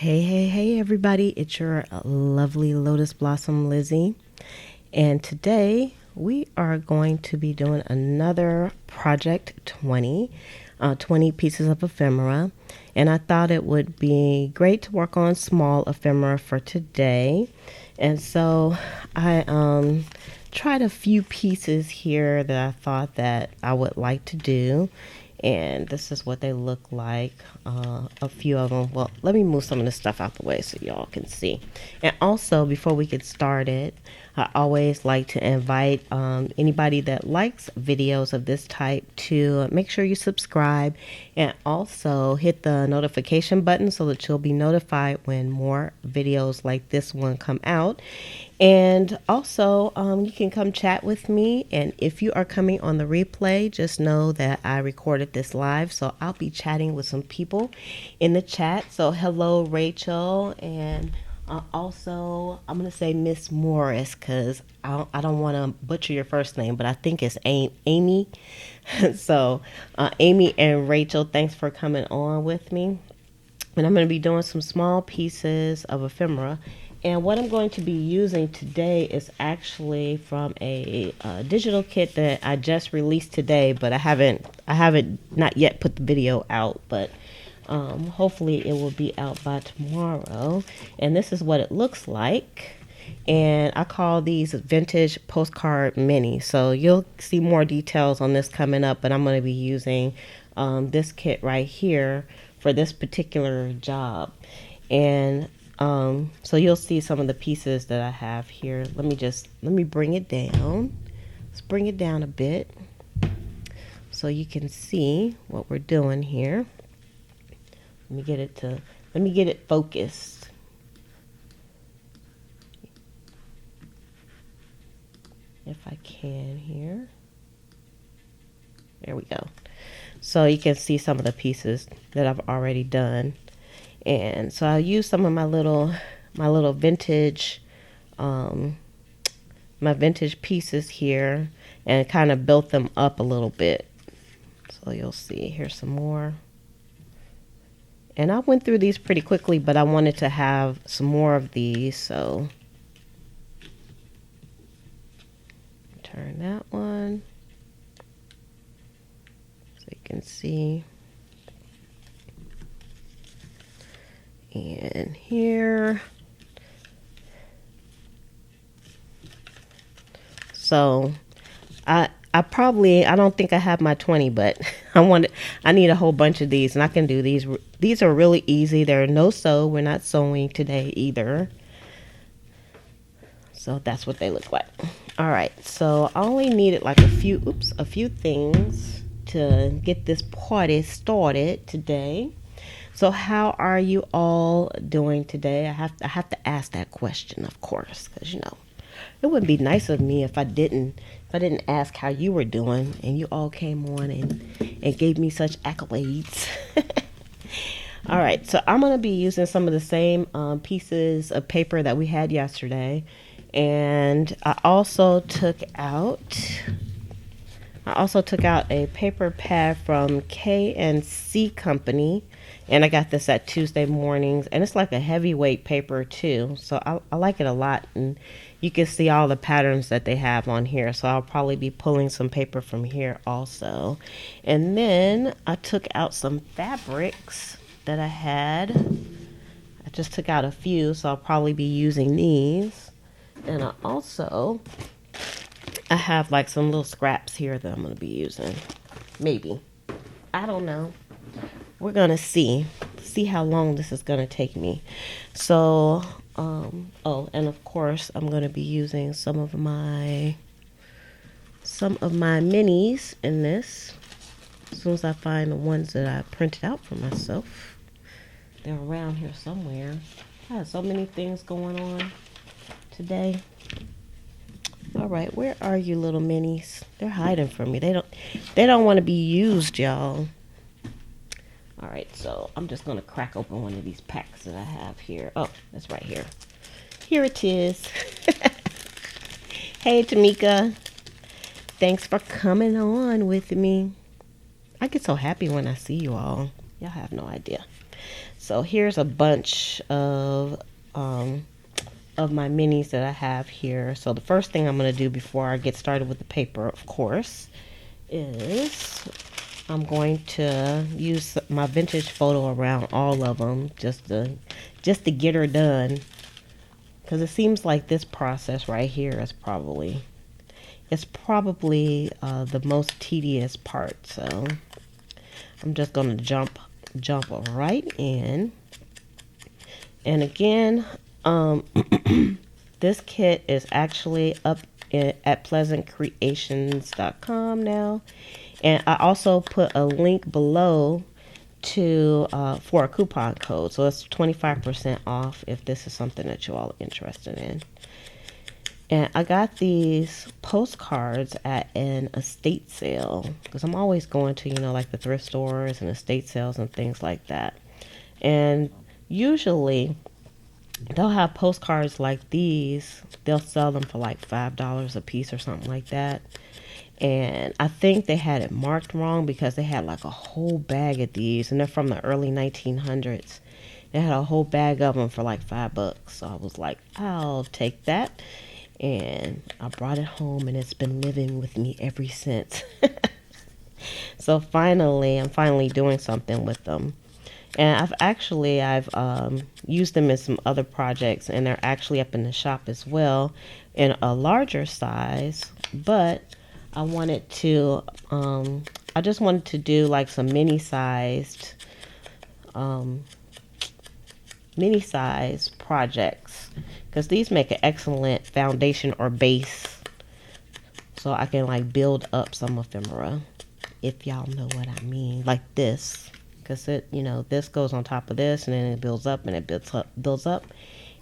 Hey, everybody. It's your lovely Lotus Blossom Lizzie. And today we are going to be doing another Project 20, 20 pieces of ephemera. And I thought it would be great to work on small ephemera for today. And so I tried a few pieces here that I thought that I would like to do. And this is what they look like, a few of them. Well, let me move some of this stuff out the way so y'all can see. And also, before we get started, I always like to invite anybody that likes videos of this type to make sure you subscribe and also hit the notification button so that you'll be notified when more videos like this one come out. And also, you can come chat with me. And if you are coming on the replay, just know that I recorded this live. So I'll be chatting with some people in the chat. So hello, Rachel. And also, I'm going to say Miss Morris because I don't want to butcher your first name, but I think it's Amy. So Amy and Rachel, thanks for coming on with me. And I'm going to be doing some small pieces of ephemera. And what I'm going to be using today is actually from a digital kit that I just released today, but I haven't not yet put the video out, but hopefully it will be out by tomorrow. And this is what it looks like. And I call these vintage postcard mini. So you'll see more details on this coming up, but I'm going to be using this kit right here for this particular job. And so you'll see some of the pieces that I have here. Let me bring it down. Let's bring it down a bit so you can see what we're doing here. Let me get it focused. If I can here. There we go. So you can see some of the pieces that I've already done. And so I use some of my little vintage, my vintage pieces here and kind of built them up a little bit. So you'll see here's some more. And I went through these pretty quickly, but I wanted to have some more of these. So turn that one so you can see. And here, so I don't think I have my 20, but I need a whole bunch of these, and I can do these. These are really easy. They're no sew. We're not sewing today either. So that's what they look like. All right. So I only needed like a few things to get this party started today. So how are you all doing today? I have to ask that question, of course, because it wouldn't be nice of me if I didn't ask how you were doing and you all came on and gave me such accolades. All right, so I'm going to be using some of the same pieces of paper that we had yesterday, and I also took out a paper pad from K&C Company. And I got this at Tuesday Mornings, and it's like a heavyweight paper too. So I like it a lot, and you can see all the patterns that they have on here. So I'll probably be pulling some paper from here also. And then I took out some fabrics that I had. I just took out a few, so I'll probably be using these. And I have like some little scraps here that I'm going to be using. Maybe. I don't know. We're going to see how long this is going to take me. So, and of course, I'm going to be using some of my minis in this. As soon as I find the ones that I printed out for myself. They're around here somewhere. I have so many things going on today. All right, where are you little minis? They're hiding from me. They don't want to be used, y'all. All right, so I'm just going to crack open one of these packs that I have here. Oh, that's right here. Here it is. Hey, Tamika. Thanks for coming on with me. I get so happy when I see you all. Y'all have no idea. So so here's a bunch of my minis that I have here. So the first thing I'm going to do before I get started with the paper, of course, is I'm going to use my vintage photo around all of them just to get her done, because it seems like this process right here is probably the most tedious part. So I'm just going to jump right in. And again, this kit is actually up at pleasantcreations.com now, and I also put a link below to for a coupon code, so it's 25% off if this is something that you all are interested in. And I got these postcards at an estate sale, because I'm always going to, like the thrift stores and estate sales and things like that. And usually they'll have postcards like these. They'll sell them for like $5 a piece or something like that. And I think they had it marked wrong, because they had like a whole bag of these, and they're from the early 1900s. They had a whole bag of them for like $5. So I was like, I'll take that. And I brought it home, and it's been living with me ever since. So I'm finally doing something with them. And I've used them in some other projects, and they're actually up in the shop as well in a larger size. But I just wanted to do like some mini-sized projects, because these make an excellent foundation or base, so I can like build up some ephemera, if y'all know what I mean, like this, because this goes on top of this, and then it builds up and it builds up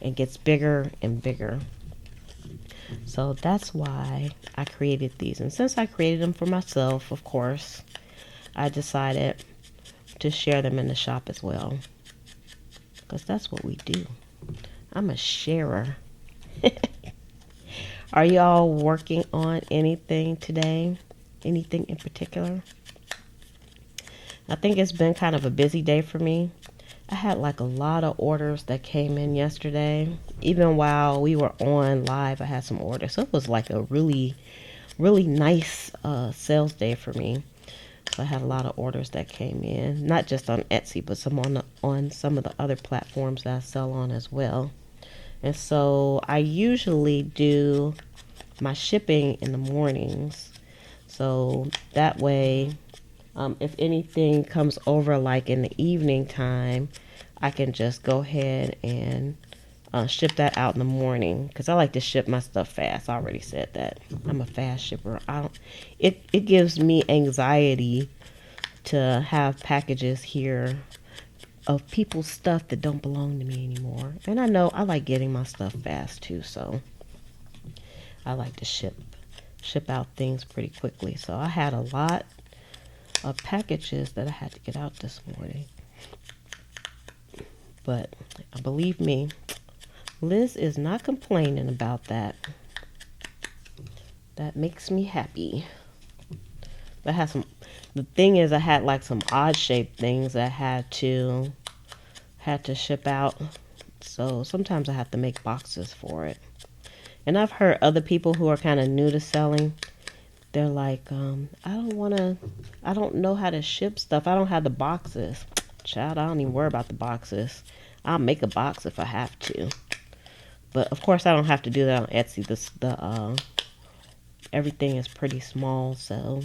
and gets bigger and bigger. So that's why I created these. And since I created them for myself, of course, I decided to share them in the shop as well, because that's what we do. I'm a sharer. Are y'all working on anything today? Anything in particular? I think it's been kind of a busy day for me. I had like a lot of orders that came in yesterday. Even while we were on live, I had some orders. So it was like a really, really nice sales day for me. So I had a lot of orders that came in, not just on Etsy, but some on some of the other platforms that I sell on as well. And so I usually do my shipping in the mornings. So that way, if anything comes over like in the evening time, I can just go ahead and ship that out in the morning, because I like to ship my stuff fast. I already said that. I'm a fast shipper. It gives me anxiety to have packages here of people's stuff that don't belong to me anymore. And I know I like getting my stuff fast too, so I like to ship out things pretty quickly. So I had a lot of packages that I had to get out this morning. But believe me, Liz is not complaining about that. That makes me happy. The thing is, I had like some odd shaped things that I had to ship out. So sometimes I have to make boxes for it. And I've heard other people who are kind of new to selling, they're like, I don't know how to ship stuff. I don't have the boxes. Child, I don't even worry about the boxes. I'll make a box if I have to. But of course I don't have to do that on Etsy. Everything is pretty small, so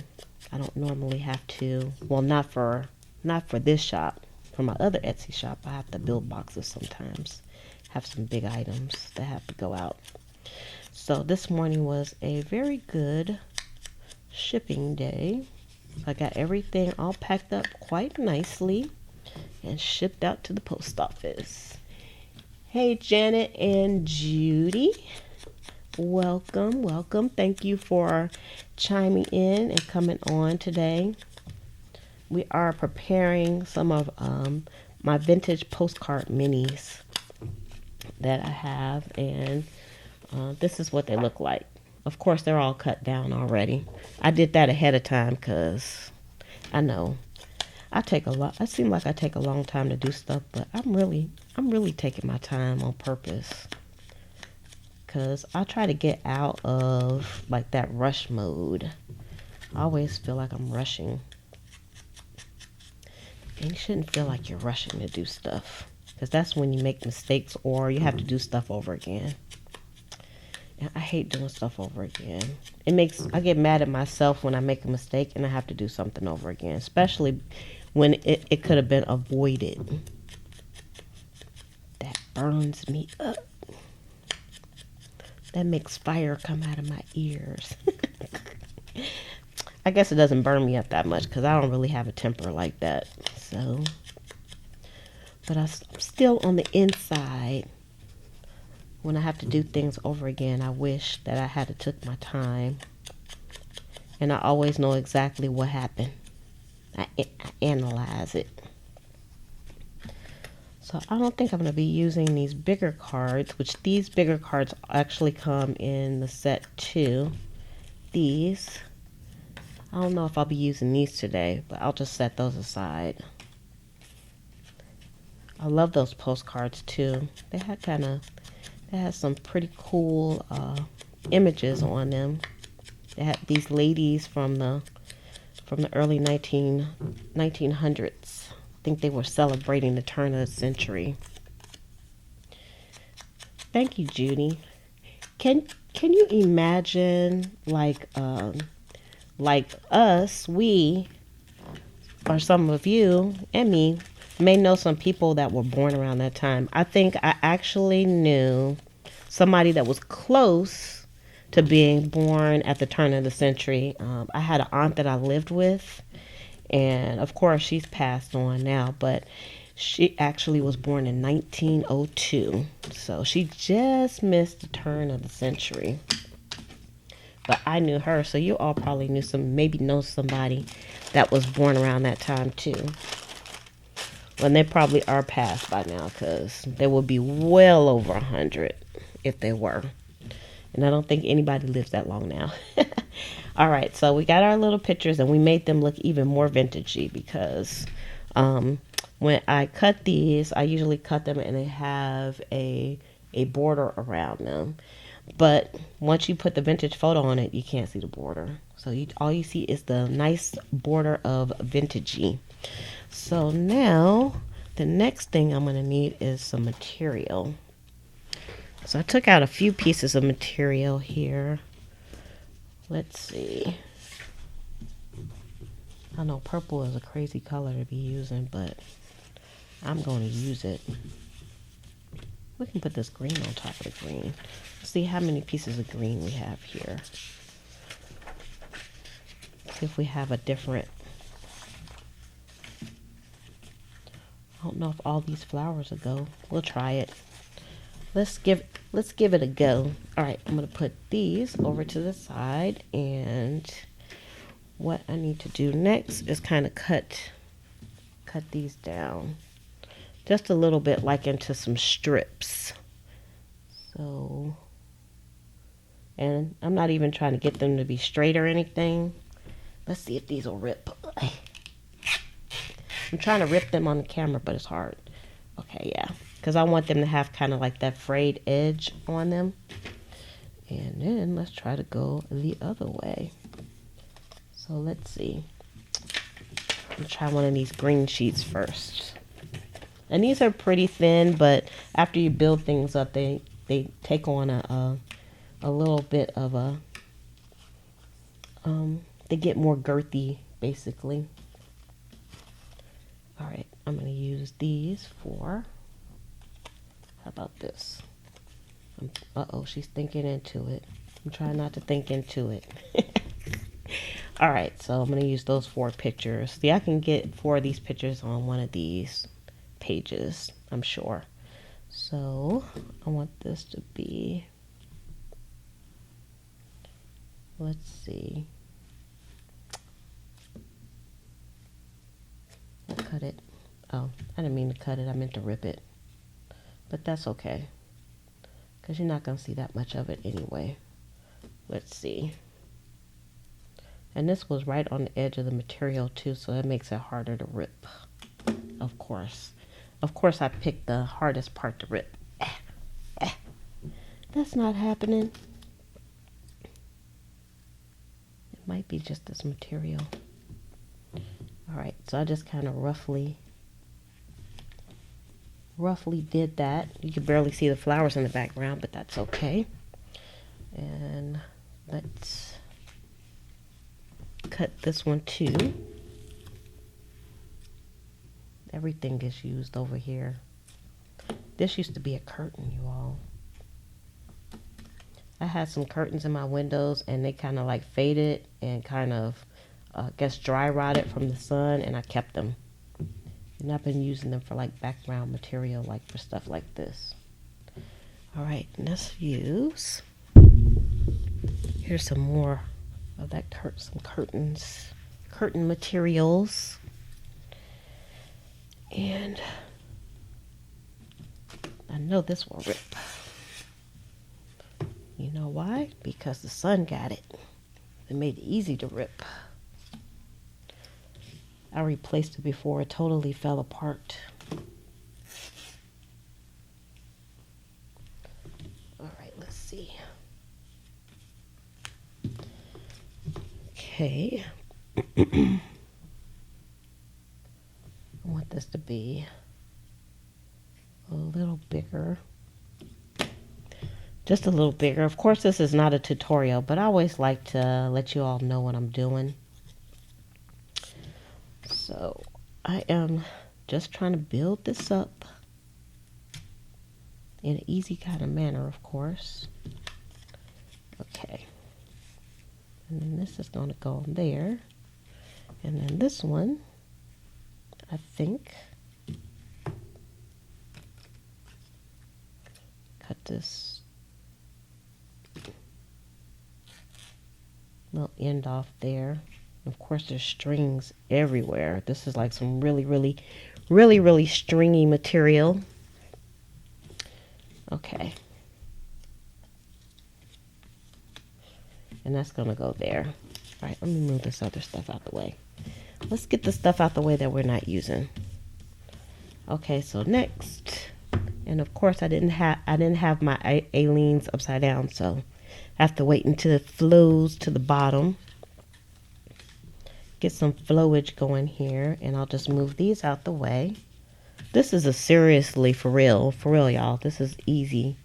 I don't normally have to. Well, not for this shop. For my other Etsy shop, I have to build boxes sometimes. Have some big items that have to go out. So this morning was a very good shipping day. I got everything all packed up quite nicely and shipped out to the post office. Hey, Janet and Judy. Welcome. Thank you for chiming in and coming on today. We are preparing some of my vintage postcard minis that I have, and this is what they look like. Of course, they're all cut down already. I did that ahead of time because I know I take a lot. It seems like I take a long time to do stuff, but I'm really taking my time on purpose. Because I try to get out of like that rush mode. I always feel like I'm rushing. And you shouldn't feel like you're rushing to do stuff. Because that's when you make mistakes or you have to do stuff over again. And I hate doing stuff over again. I get mad at myself when I make a mistake and I have to do something over again. Especially when it could have been avoided. That burns me up. That makes fire come out of my ears. I guess it doesn't burn me up that much because I don't really have a temper like that. So, but I'm still on the inside. When I have to do things over again, I wish that I had took my time. And I always know exactly what happened. I analyze it. So I don't think I'm going to be using these bigger cards, which these bigger cards actually come in the set 2. These, I don't know if I'll be using these today, but I'll just set those aside. I love those postcards too. They had some pretty cool images on them. They had these ladies from the early 1900s. I think they were celebrating the turn of the century. Thank you, Judy. Can you imagine like us, we, or some of you and me may know some people that were born around that time. I think I actually knew somebody that was close to being born at the turn of the century. I had an aunt that I lived with, and of course she's passed on now, but she actually was born in 1902. So she just missed the turn of the century. But I knew her, so you all probably maybe know somebody that was born around that time too. Well, they probably are passed by now because they would be well over 100 if they were. And I don't think anybody lives that long now. All right, so we got our little pictures and we made them look even more vintagey because when I cut these, I usually cut them and they have a border around them. But once you put the vintage photo on it, you can't see the border. So all you see is the nice border of vintagey. So now the next thing I'm going to need is some material. So I took out a few pieces of material here. Let's see. I know purple is a crazy color to be using, but I'm going to use it. We can put this green on top of the green. Let's see how many pieces of green we have here. See if we have a different... I don't know if all these flowers will go. We'll try it. Let's give it a go. All right, I'm going to put these over to the side, and what I need to do next is kind of cut these down just a little bit, like into some strips. So, and I'm not even trying to get them to be straight or anything. Let's see if these will rip. I'm trying to rip them on the camera, but it's hard. Okay, yeah. Because I want them to have kind of like that frayed edge on them. And then let's try to go the other way. So let's see. I'll try one of these green sheets first. And these are pretty thin, but after you build things up, they take on a little bit of a... they get more girthy, basically. All right, I'm going to use these for... How about this? Uh-oh, she's thinking into it. I'm trying not to think into it. All right, so I'm going to use those 4 pictures. See, I can get 4 of these pictures on one of these pages, I'm sure. So I want this to be... Let's see. I cut it. Oh, I didn't mean to cut it. I meant to rip it. But that's okay, because you're not going to see that much of it anyway. Let's see. And this was right on the edge of the material too, so it makes it harder to rip. Of course. Of course I picked the hardest part to rip. That's not happening. It might be just this material. Alright, so I just kind of roughly did that. You can barely see the flowers in the background, but that's okay. And let's cut this one too. Everything gets used over here. This used to be a curtain, you all. I had some curtains in my windows and they kind of like faded and kind of gets dry rotted from the sun, and I kept them. And I've been using them for like background material, like for stuff like this. All right, let's use. Here's some more of that some curtain materials. And I know this will rip. You know why? Because the sun got it. It made it easy to rip. I replaced it before it totally fell apart. All right, let's see. Okay. I want this to be a little bigger. Just a little bigger. Of course, this is not a tutorial, but I always like to let you all know what I'm doing. So I am just trying to build this up in an easy kind of manner, of course. Okay. And then this is going to go on there. And then this one, I think, cut this little end off there. Of course, there's strings everywhere. This is like some really stringy material. Okay. And that's going to go there. All right, let me move this other stuff out the way. Let's get the stuff out the way that we're not using. Okay, so next. And of course, I didn't have my alines upside down, so I have to wait until it flows to the bottom. Get some flowage going here, and I'll just move these out the way. This is a seriously for real y'all. This is easy,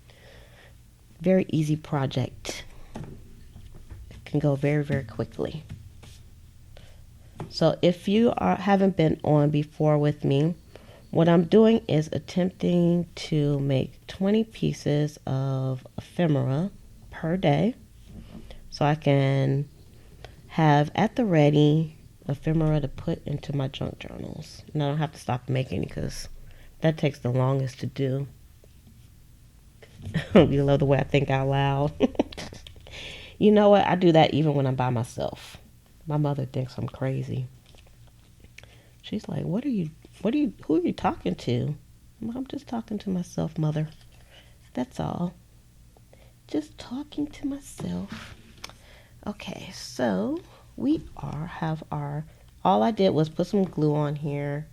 very easy project. It can go very quickly. So if you haven't been on before with me, what I'm doing is attempting to make 20 pieces of ephemera per day, so I can have at the ready ephemera to put into my junk journals. And I don't have to stop making because that takes the longest to do. You love the way I think out loud. You know what? I do that even when I'm by myself. My mother thinks I'm crazy. She's like, who are you talking to? I'm just talking to myself, Mother. That's all. Just talking to myself. Okay, so we have our, all I did was put some glue on here,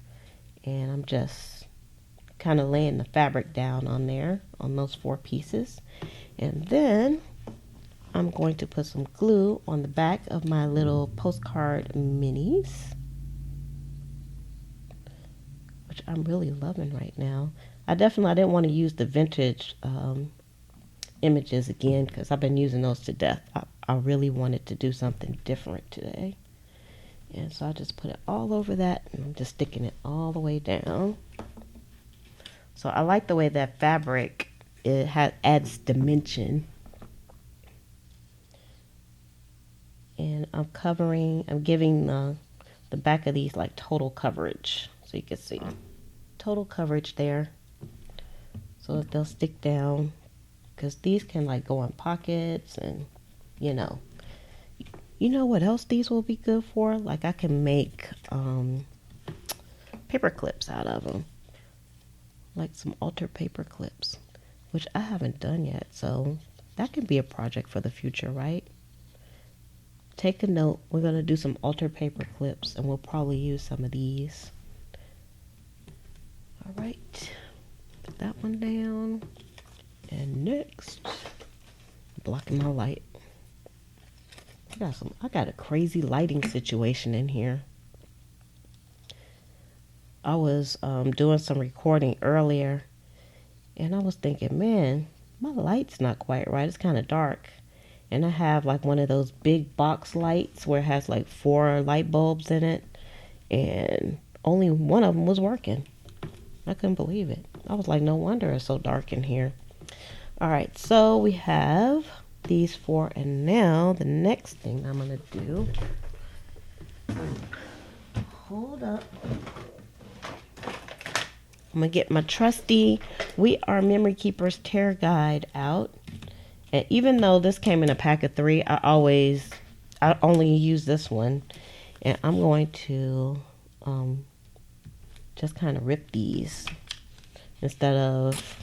and I'm just kind of laying the fabric down on there, on those 4 pieces. And then I'm going to put some glue on the back of my little postcard minis, which I'm really loving right now. I didn't want to use the vintage images again because I've been using those to death. I really wanted to do something different today. And so I just put it all over that, and I'm just sticking it all the way down. So I like the way that fabric, adds dimension. And I'm giving the back of these like total coverage. So you can see total coverage there. So that they'll stick down. Because these can like go in pockets, and you know what else these will be good for? Like I can make paper clips out of them, like some altar paper clips, which I haven't done yet. So that can be a project for the future, right? take a note. We're going to do some altar paper clips, and we'll probably use some of these. All right, put that one down. And next, blocking my light. I got a crazy lighting situation in here. I was doing some recording earlier, and I was thinking, man, my light's not quite right. It's kind of dark. And I have like one of those big box lights where it has like 4 light bulbs in it, and only one of them was working. I couldn't believe it. I was like, no wonder it's so dark in here. All right, so we have these 4, and now the next thing I'm gonna do, hold up, I'm gonna get my trusty We Are Memory Keepers Tear Guide out. And even though this came in a pack of 3, I only use this one, and I'm going to just kind of rip these instead of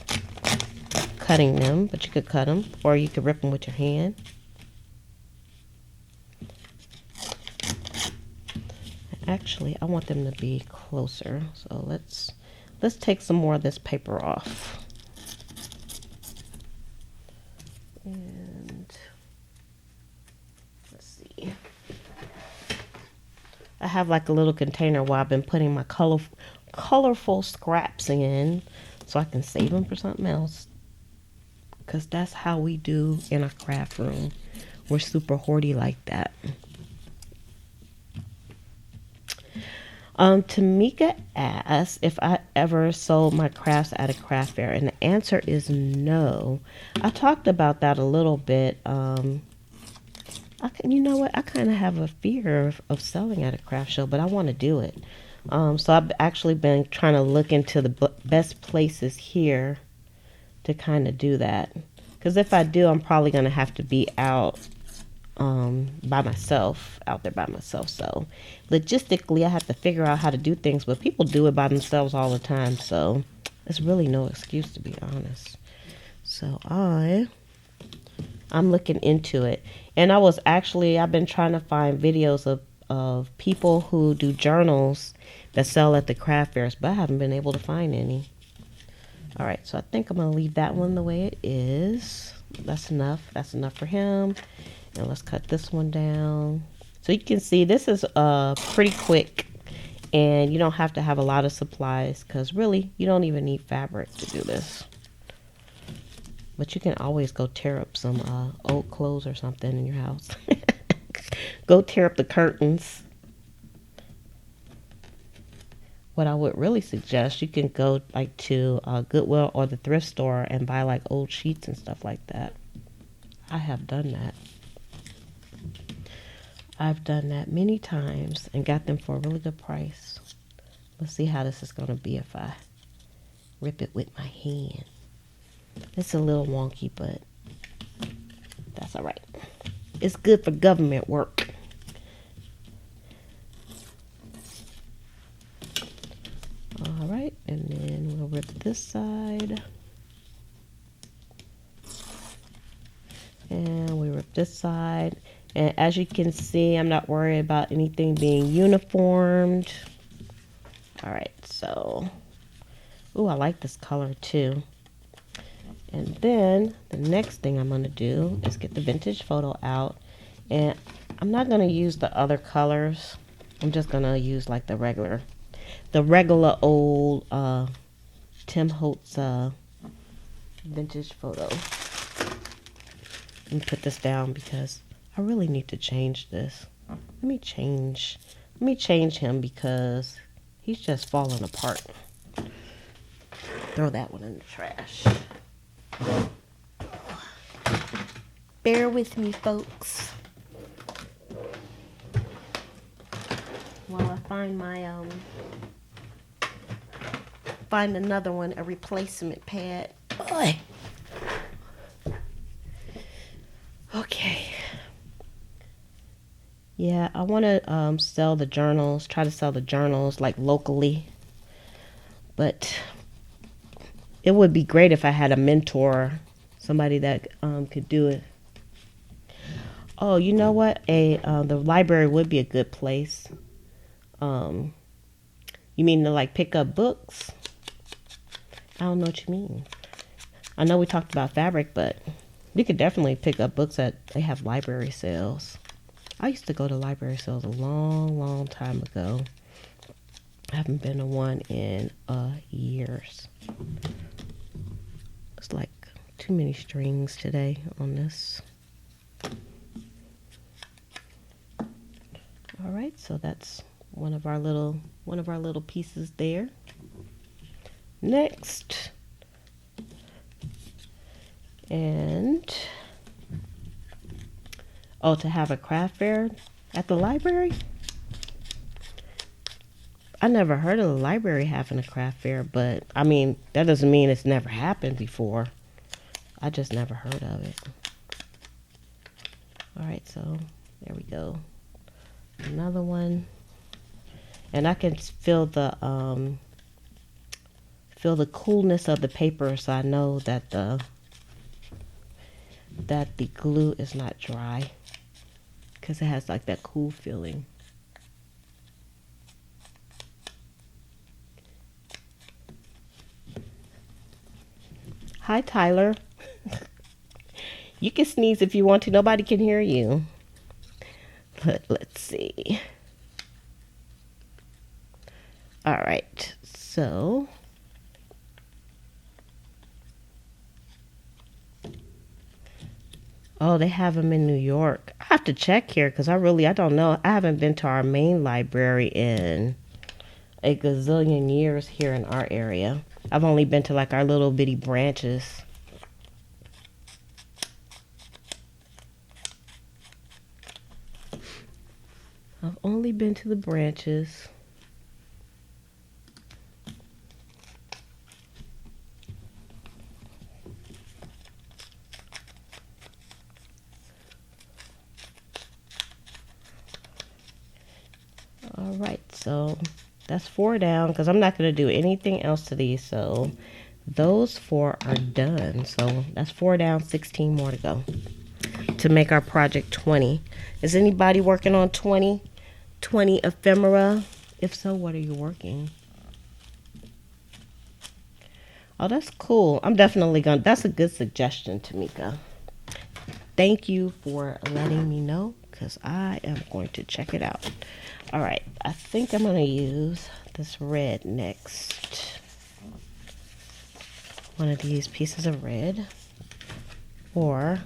cutting them, but you could cut them, or you could rip them with your hand. Actually, I want them to be closer, so let's take some more of this paper off. And let's see. I have like a little container where I've been putting my colorful scraps in, so I can save them for something else. Because that's how we do in our craft room. We're super hoardy like that. Tamika asked if I ever sold my crafts at a craft fair, and the answer is no. I talked about that a little bit. You know what? I kind of have a fear of selling at a craft show, but I want to do it. So I've actually been trying to look into the best places here to kind of do that. Because if I do, I'm probably going to have to be out by myself, out there by myself. So logistically, I have to figure out how to do things, but people do it by themselves all the time. So it's really no excuse, to be honest. So I'm looking into it. And I've been trying to find videos of people who do journals that sell at the craft fairs, but I haven't been able to find any. All right, so I think I'm going to leave that one the way it is. That's enough. That's enough for him. And let's cut this one down. So you can see this is pretty quick, and you don't have to have a lot of supplies, because really you don't even need fabric to do this. But you can always go tear up some old clothes or something in your house. Go tear up the curtains. What I would really suggest, you can go like to Goodwill or the thrift store and buy like old sheets and stuff like that. I have done that. I've done that many times and got them for a really good price. Let's see how this is going to be if I rip it with my hand. It's a little wonky, but that's all right. It's good for government work. All right, and then we'll rip this side. And we rip this side. And as you can see, I'm not worried about anything being uniformed. All right, so, ooh, I like this color too. And then the next thing I'm going to do is get the vintage photo out. And I'm not going to use the other colors. I'm just going to use like the regular old Tim Holtz vintage photo. Let me put this down because I really need to change this. Let me change him because he's just falling apart. Throw that one in the trash. Bear with me, folks, while I find find another one, a replacement pad. Boy. Okay. Yeah, I want to sell the journals, try to sell the journals like locally. But it would be great if I had a mentor, somebody that could do it. Oh, you know what? The library would be a good place. Um, you mean to like pick up books? I don't know what you mean. I know we talked about fabric, but you could definitely pick up books that they have library sales. I used to go to library sales a long, long time ago. I haven't been to one in years. It's like too many strings today on this. All right, so that's one of our little pieces there. Next, and to have a craft fair at the library. I never heard of the library having a craft fair, but I mean that doesn't mean it's never happened before. I just never heard of it. All right, so there we go. Another one, and I can feel the coolness of the paper, so I know that the glue is not dry because it has like that cool feeling. Hi, Tyler. You can sneeze if you want to. Nobody can hear you. Let's see. All right, so oh, they have them in New York. I have to check here because I don't know. I haven't been to our main library in a gazillion years here in our area. I've only been to like our little bitty branches. I've only been to the branches. All right, so that's 4 down because I'm not going to do anything else to these. So those 4 are done. So that's 4 down, 16 more to go to make our project 20. Is anybody working on 20 ephemera? If so, what are you working? Oh, that's cool. I'm definitely going to, that's a good suggestion, Tamika. Thank you for letting me know because I am going to check it out. All right, I think I'm going to use this red next. One of these pieces of red. Or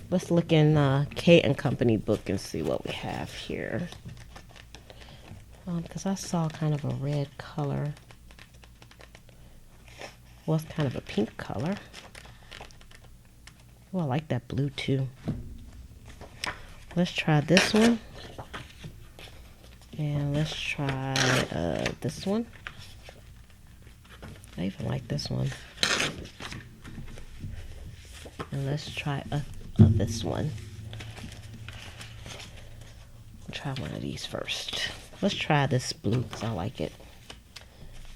let's look in Kate and Company book and see what we have here. Because I saw kind of a red color. Well, it's kind of a pink color. Oh, I like that blue too. Let's try this one. And let's try this one. I even like this one. And let's try this one. I'll try one of these first. Let's try this blue because I like it.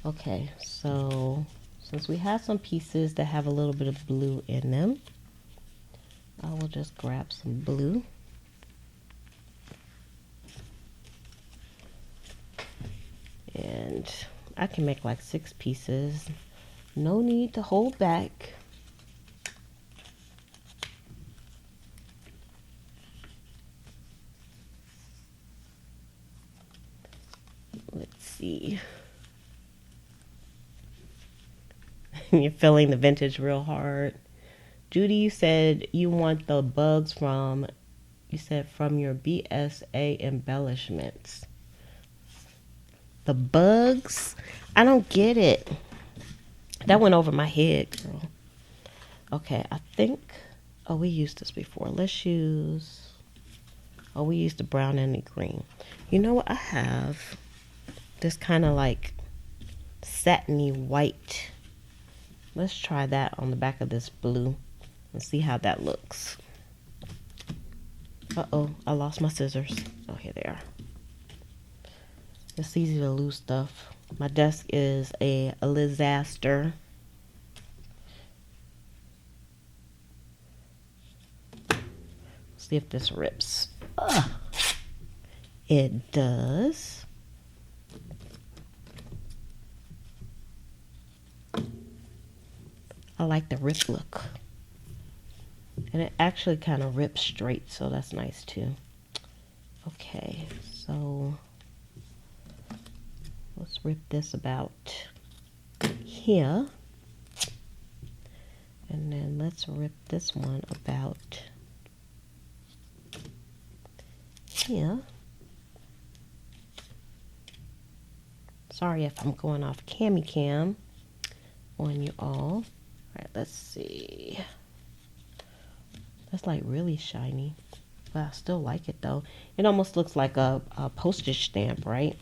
Okay, so since we have some pieces that have a little bit of blue in them, I will just grab some blue. And I can make like 6 pieces. No need to hold back. Let's see. You're feeling the vintage real hard. Judy, you said you want the bugs from your BSA embellishments. The bugs? I don't get it. That went over my head, girl. Okay, I think, we used this before. Let's use, we used the brown and the green. You know what? I have this kind of like satiny white. Let's try that on the back of this blue and see how that looks. Uh-oh, I lost my scissors. Oh, here they are. It's easy to lose stuff. My desk is a disaster. See, see if this rips. It does. I like the rip look. And it actually kind of rips straight, so that's nice too. Okay, so let's rip this about here. And then let's rip this one about here. Sorry if I'm going off cam on you all. Alright, let's see. That's like really shiny. But I still like it though. It almost looks like a postage stamp, right?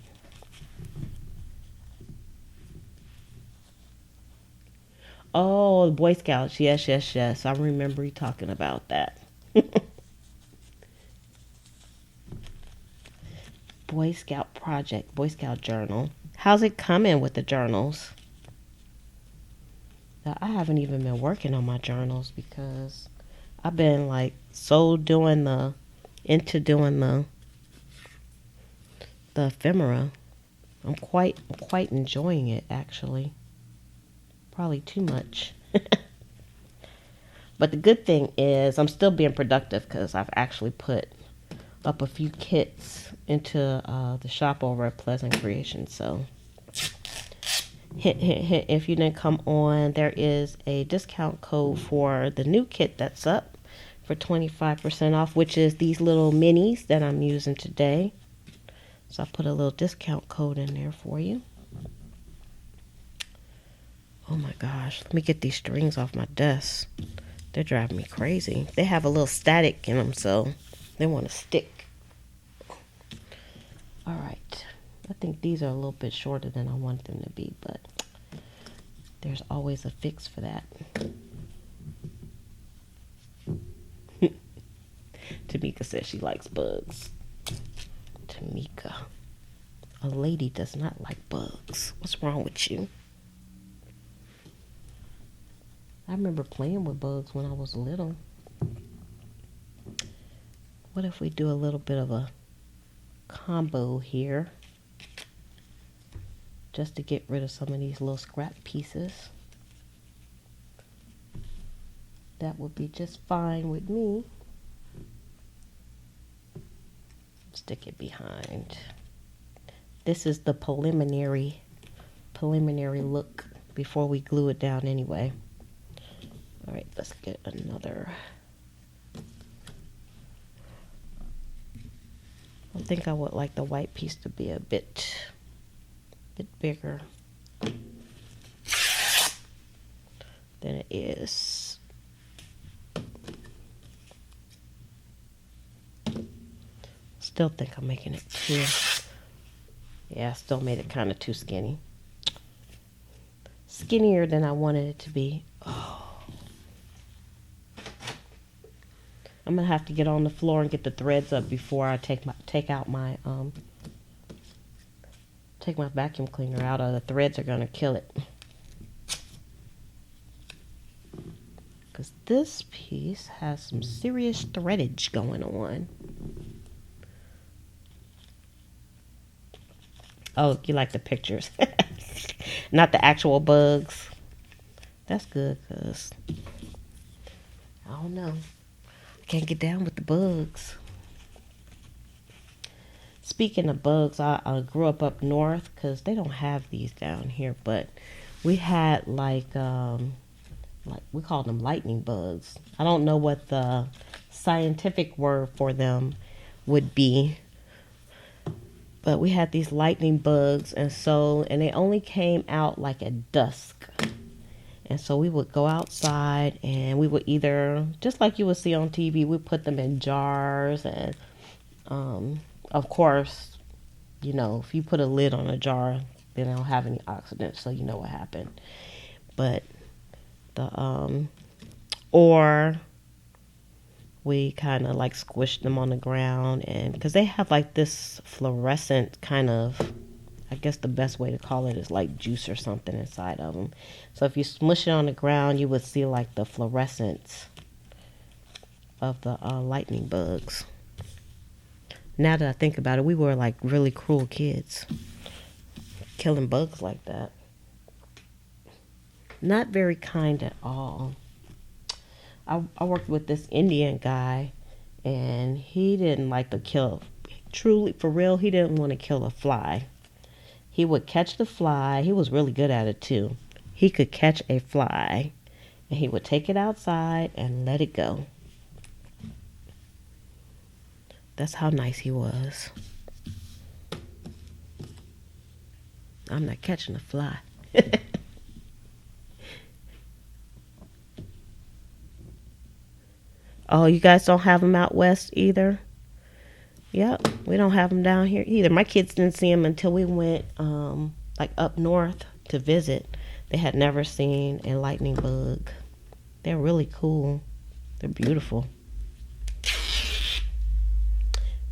Oh, Boy Scouts. Yes, yes, yes. I remember you talking about that. Boy Scout project, Boy Scout journal. How's it coming with the journals? Now, I haven't even been working on my journals because I've been like so doing the ephemera. I'm quite enjoying it actually. Probably too much. But the good thing is I'm still being productive because I've actually put up a few kits into the shop over at Pleasant Creation. So hint, hint, hint, if you didn't come on, there is a discount code for the new kit that's up for 25% off, which is these little minis that I'm using today. So I put a little discount code in there for you. Oh my gosh, let me get these strings off my desk. They're driving me crazy. They have a little static in them, so they want to stick. All right. I think these are a little bit shorter than I want them to be, but there's always a fix for that. Tamika says she likes bugs. Tamika. A lady does not like bugs. What's wrong with you? I remember playing with bugs when I was little. What if we do a little bit of a combo here? Just to get rid of some of these little scrap pieces. That would be just fine with me. Stick it behind. This is the preliminary look before we glue it down anyway. All right, let's get another. I think I would like the white piece to be a bit bigger than it is. Still think I'm making it too. Yeah, I still made it kind of too skinny. Skinnier than I wanted it to be. Oh. I'm gonna have to get on the floor and get the threads up before I take my vacuum cleaner out, or the threads are gonna kill it. Because this piece has some serious threadage going on. Oh, you like the pictures. Not the actual bugs. That's good, because I don't know. Can't get down with the bugs. Speaking of bugs, I grew up north because they don't have these down here, but we had like we call them lightning bugs. I don't know what the scientific word for them would be, but we had these lightning bugs, and they only came out like at dusk. And so we would go outside and we would either, just like you would see on TV, we put them in jars. And of course, you know, if you put a lid on a jar, they don't have any oxygen, so you know what happened. But or we kind of like squished them on the ground, and because they have like this fluorescent kind of, I guess the best way to call it is like juice or something inside of them. So if you smush it on the ground, you would see like the fluorescence of the lightning bugs. Now that I think about it, we were like really cruel kids, killing bugs like that. Not very kind at all. I worked with this Indian guy, and he didn't like to kill, truly, for real, he didn't want to kill a fly. He would catch the fly. He was really good at it too. He could catch a fly, and he would take it outside and let it go. That's how nice he was. I'm not catching a fly. Oh, you guys don't have them out west either? Yep, we don't have them down here either. My kids didn't see them until we went like up north to visit. They had never seen a lightning bug. They're really cool. They're beautiful.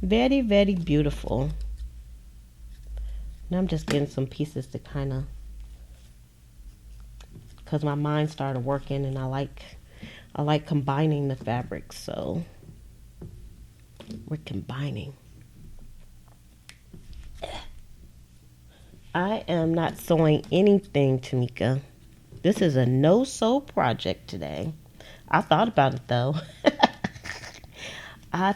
Very, very beautiful. Now I'm just getting some pieces to kind of, because my mind started working, and I like combining the fabrics, so we're combining. I am not sewing anything, Tamika. This is a no-sew project today. I thought about it though. I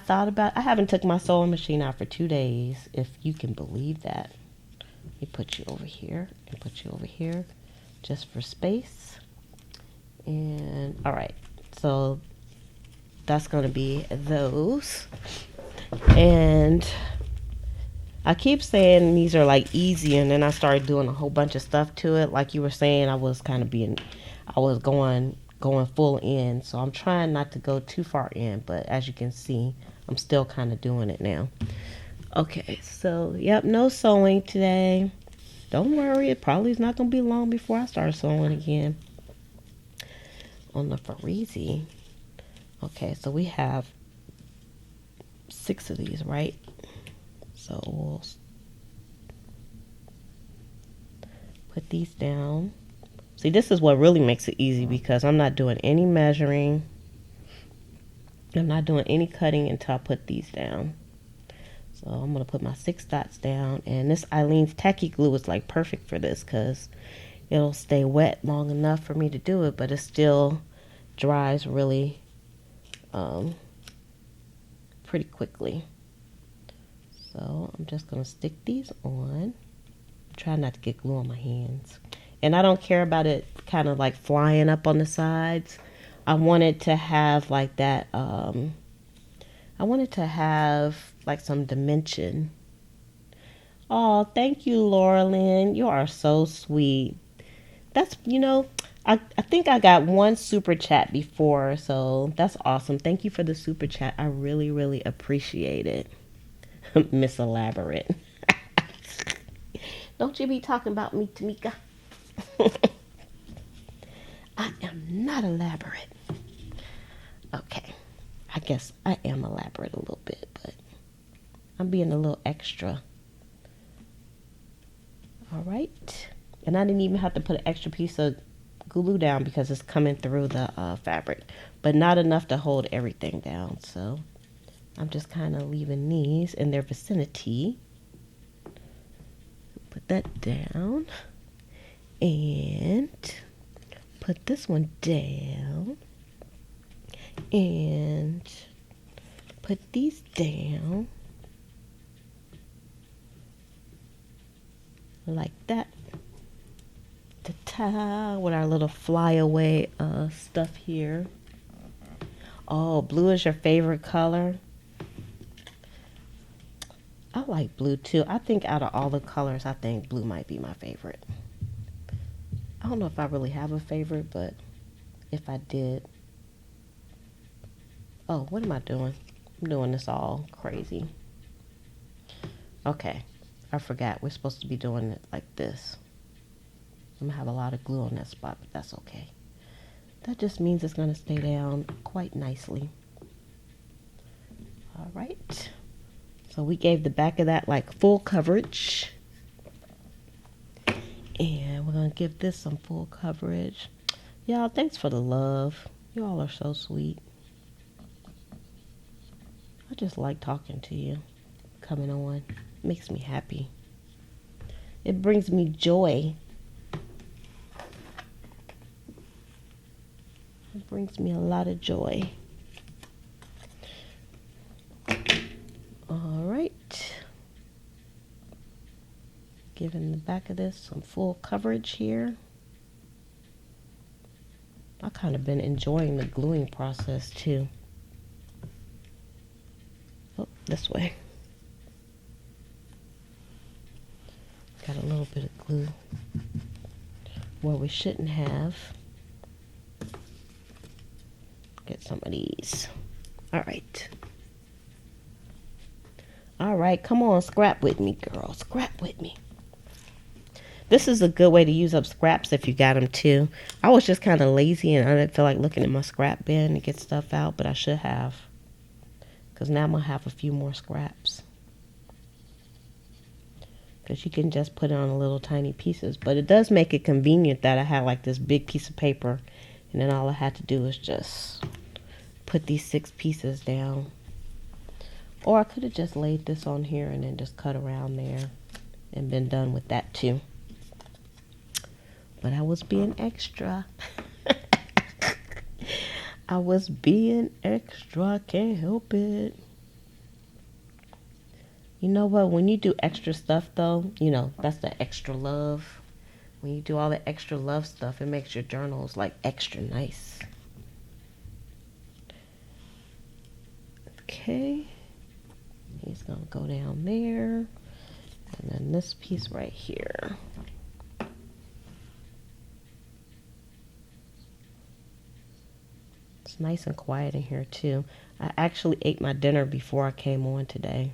haven't took my sewing machine out for 2 days, if you can believe that. Let me put you over here and put you over here just for space. And all right, so that's going to be those. And I keep saying these are like easy, and then I started doing a whole bunch of stuff to it. Like you were saying, I was going full in. So I'm trying not to go too far in, but as you can see, I'm still kind of doing it now. Okay, so yep, no sewing today. Don't worry, it probably is not going to be long before I start sewing again on the Farisi. Okay, so we have 6 of these, right? So we'll put these down. See, this is what really makes it easy, because I'm not doing any measuring. I'm not doing any cutting until I put these down. So I'm going to put my 6 dots down. And this Eileen's Tacky Glue is like perfect for this, because it'll stay wet long enough for me to do it, but it still dries really pretty quickly. So I'm just going to stick these on. Try not to get glue on my hands. And I don't care about it kind of like flying up on the sides. I want it to have like that, I want it to have like some dimension. Oh, thank you, Laura Lynn. You are so sweet. That's, I think I got one super chat before, so that's awesome. Thank you for the super chat. I really, really appreciate it. Miss Elaborate. Don't you be talking about me, Tamika. I am not elaborate. Okay. I guess I am elaborate a little bit, but I'm being a little extra. All right. And I didn't even have to put an extra piece of glue down because it's coming through the fabric, but not enough to hold everything down. So I'm just kind of leaving these in their vicinity. Put that down and put this one down and put these down like that. Ta-ta, with our little flyaway stuff here. Oh, blue is your favorite color? I like blue too. I think out of all the colors, I think blue might be my favorite. I don't know if I really have a favorite, but if I did. Oh, what am I doing? I'm doing this all crazy. Okay, I forgot. We're supposed to be doing it like this. I'm gonna have a lot of glue on that spot, but that's okay. That just means it's gonna stay down quite nicely. All right. So we gave the back of that like full coverage. And we're gonna give this some full coverage. Y'all, thanks for the love. Y'all are so sweet. I just like talking to you, coming on. It makes me happy. It brings me joy. It brings me a lot of joy. All right. Giving the back of this some full coverage here. I kind of been enjoying the gluing process too. Oh, this way. Got a little bit of glue where we shouldn't have. Get some of these. All right. All right, come on, scrap with me, girl. Scrap with me. This is a good way to use up scraps if you got them too. I was just kind of lazy and I didn't feel like looking at my scrap bin to get stuff out, but I should have. Because now I'm going to have a few more scraps. Because you can just put it on little tiny pieces. But it does make it convenient that I have like this big piece of paper. And then all I had to do is just put these 6 pieces down. Or I could have just laid this on here and then just cut around there. And been done with that too. But I was being extra. I was being extra. I can't help it. You know what? When you do extra stuff though, you know, that's the extra love. When you do all the extra love stuff, it makes your journals like extra nice. Okay. He's going to go down there. And then this piece right here. It's nice and quiet in here too. I actually ate my dinner before I came on today.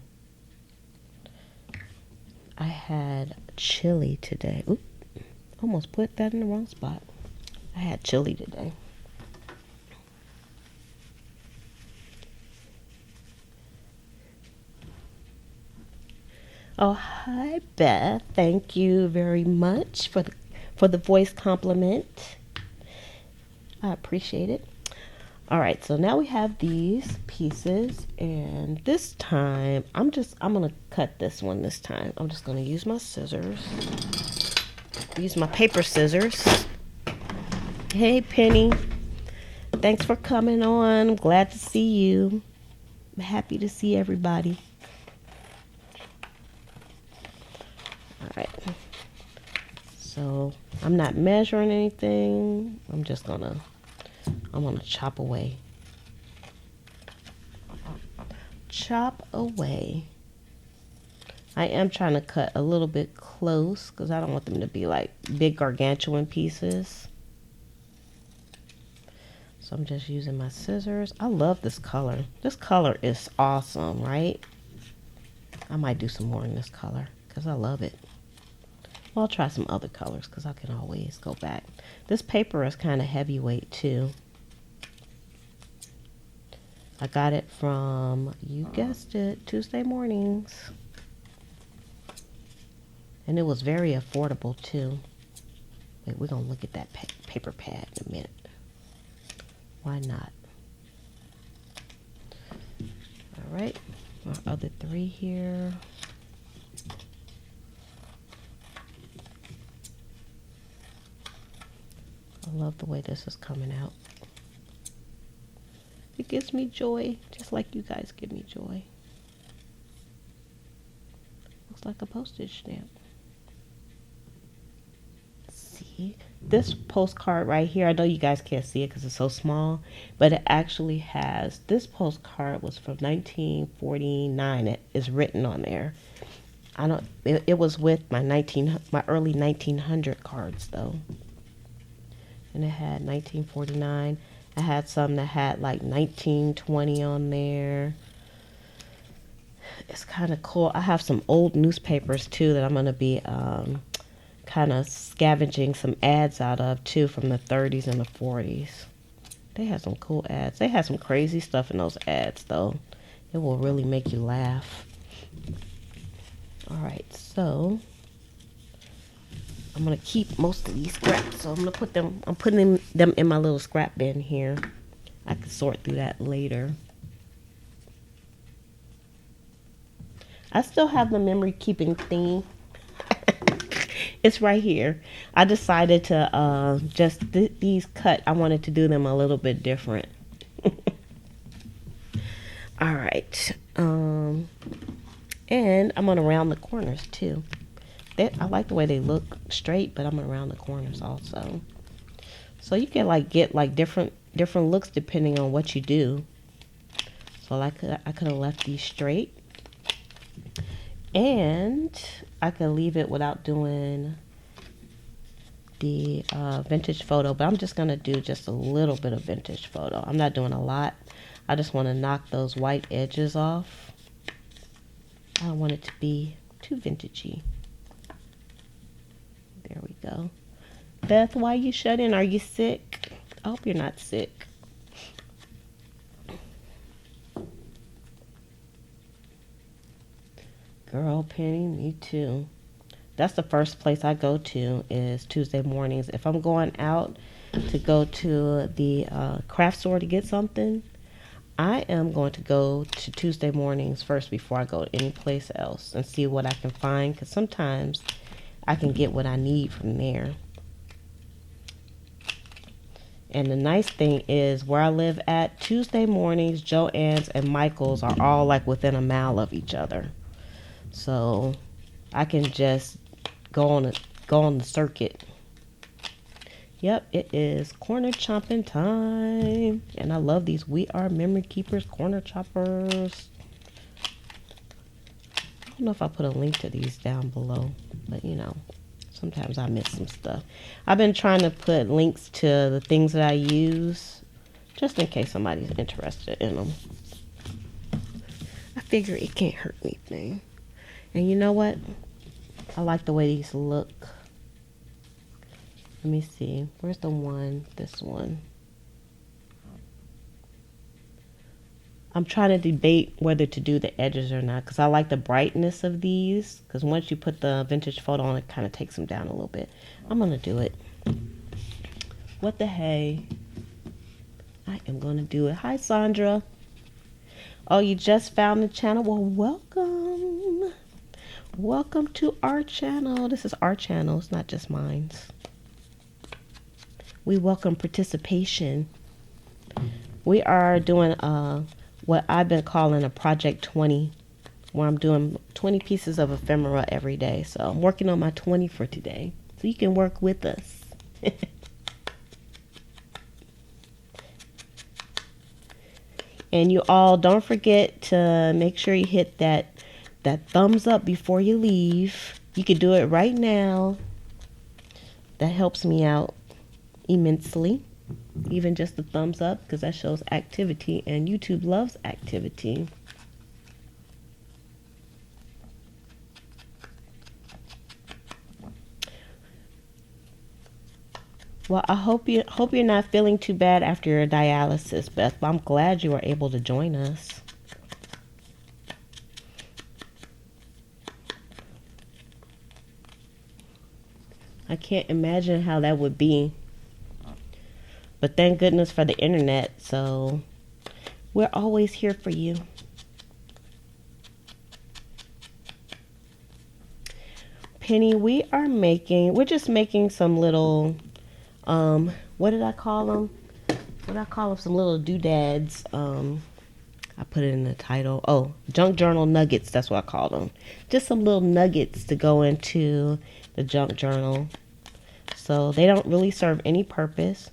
I had chili today. Oop, almost put that in the wrong spot. I had chili today. Oh, hi Beth. Thank you very much for the voice compliment. I appreciate it. All right, so now we have these pieces, and this time I'm gonna cut this one this time. I'm just gonna use my scissors. Use my paper scissors. Hey Penny, thanks for coming on. I'm glad to see you. I'm happy to see everybody. All right. So I'm not measuring anything. I'm gonna chop away. Chop away. I am trying to cut a little bit close because I don't want them to be like big gargantuan pieces. So I'm just using my scissors. I love this color. This color is awesome, right? I might do some more in this color because I love it. Well, I'll try some other colors because I can always go back. This paper is kind of heavyweight too. I got it from, you guessed it, Tuesday Mornings. And it was very affordable too. Wait, we're going to look at that paper pad in a minute. Why not? All right, our other 3 here. I love the way this is coming out. It gives me joy, just like you guys give me joy. Looks like a postage stamp. See, this postcard right here, I know you guys can't see it because it's so small, but it actually has, this postcard was from 1949. It is written on there. It was with my early 1900 cards though. And it had 1949. I had some that had like 1920 on there. It's kind of cool. I have some old newspapers too that I'm going to be kind of scavenging some ads out of too from the 30s and the 40s. They had some cool ads. They had some crazy stuff in those ads though. It will really make you laugh. All right, so I'm going to keep most of these scraps. So I'm putting them in my little scrap bin here. I can sort through that later. I still have the memory keeping theme. It's right here. I decided to these cut. I wanted to do them a little bit different. All right. And I'm gonna round the corners too. I like the way they look straight, but I'm gonna round the corners also. So you can get different looks depending on what you do. So I could have left these straight, and I could leave it without doing the vintage photo, but I'm just gonna do just a little bit of vintage photo. I'm not doing a lot. I just want to knock those white edges off. I don't want it to be too vintagey. There we go. Beth, why you shut in? Are you sick? I hope you're not sick. Girl, Penny, me too. That's the first place I go to is Tuesday mornings. If I'm going out to go to the craft store to get something, I am going to go to Tuesday mornings first before I go any place else and see what I can find, because sometimes I can get what I need from there. And the nice thing is where I live at, Tuesday mornings, Joann's and Michael's are all within a mile of each other. So I can just go on the circuit. Yep, it is corner chopping time. And I love these We Are Memory Keepers corner choppers. I don't know if I put a link to these down below, but sometimes I miss some stuff. I've been trying to put links to the things that I use just in case somebody's interested in them. I figure it can't hurt anything. And you know what? I like the way these look. Let me see. Where's the one? This one. I'm trying to debate whether to do the edges or not, because I like the brightness of these. Because once you put the vintage photo on, it kind of takes them down a little bit. I'm going to do it. What the hey? I am going to do it. Hi, Sandra. Oh, you just found the channel? Well, welcome. Welcome to our channel. This is our channel. It's not just mine. We welcome participation. We are doing what I've been calling a Project 20, where I'm doing 20 pieces of ephemera every day. So I'm working on my 20 for today. So you can work with us. And you all don't forget to make sure you hit that thumbs up before you leave. You can do it right now. That helps me out immensely. Even just the thumbs up, because that shows activity, and YouTube loves activity. Well, I hope you're not feeling too bad after your dialysis, Beth. But I'm glad you were able to join us. I can't imagine how that would be. But thank goodness for the internet, so we're always here for you. Penny, we're just making some little, what did I call them? Some little doodads. I put it in the title. Oh, Junk Journal Nuggets, that's what I call them. Just some little nuggets to go into the junk journal. So they don't really serve any purpose.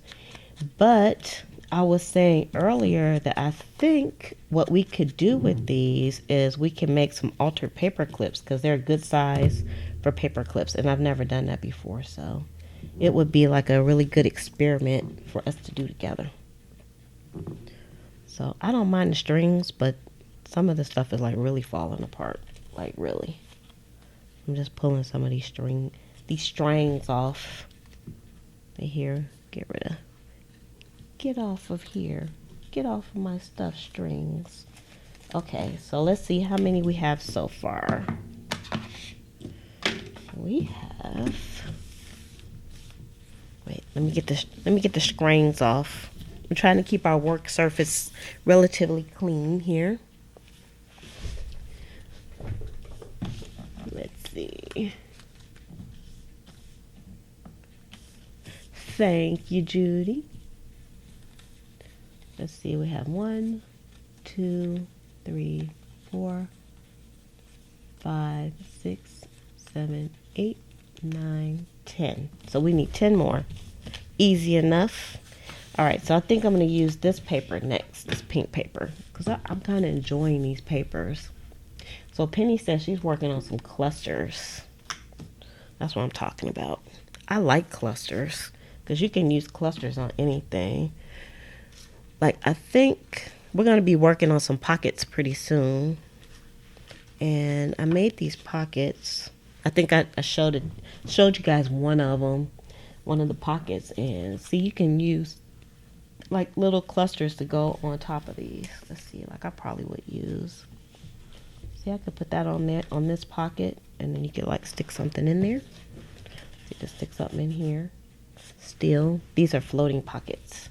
But I was saying earlier that I think what we could do with these is we can make some altered paper clips, because they're a good size for paper clips, and I've never done that before, so it would be like a really good experiment for us to do together. So I don't mind the strings, but some of the stuff is really falling apart, really. I'm just pulling some of these strings off. Get off of here. Get off of my stuff, strings. Okay, so let's see how many we have so far. We have... Wait, let me get the strings off. I'm trying to keep our work surface relatively clean here. see. Thank you, Judy. Let's see, we have 1, 2, 3, 4, 5, 6, 7, 8, 9, 10. So we need 10 more. Easy enough. All right, so I think I'm going to use this paper next, this pink paper, because I'm kind of enjoying these papers. So Penny says she's working on some clusters. That's what I'm talking about. I like clusters because you can use clusters on anything. Like, I think we're going to be working on some pockets pretty soon. And I made these pockets. I think I showed you guys one of them, one of the pockets. And see, you can use like little clusters to go on top of these. Let's see, like I probably would use. See, I could put that on there, on this pocket, and then you could like stick something in there. See, just stick something in here. Still, these are floating pockets.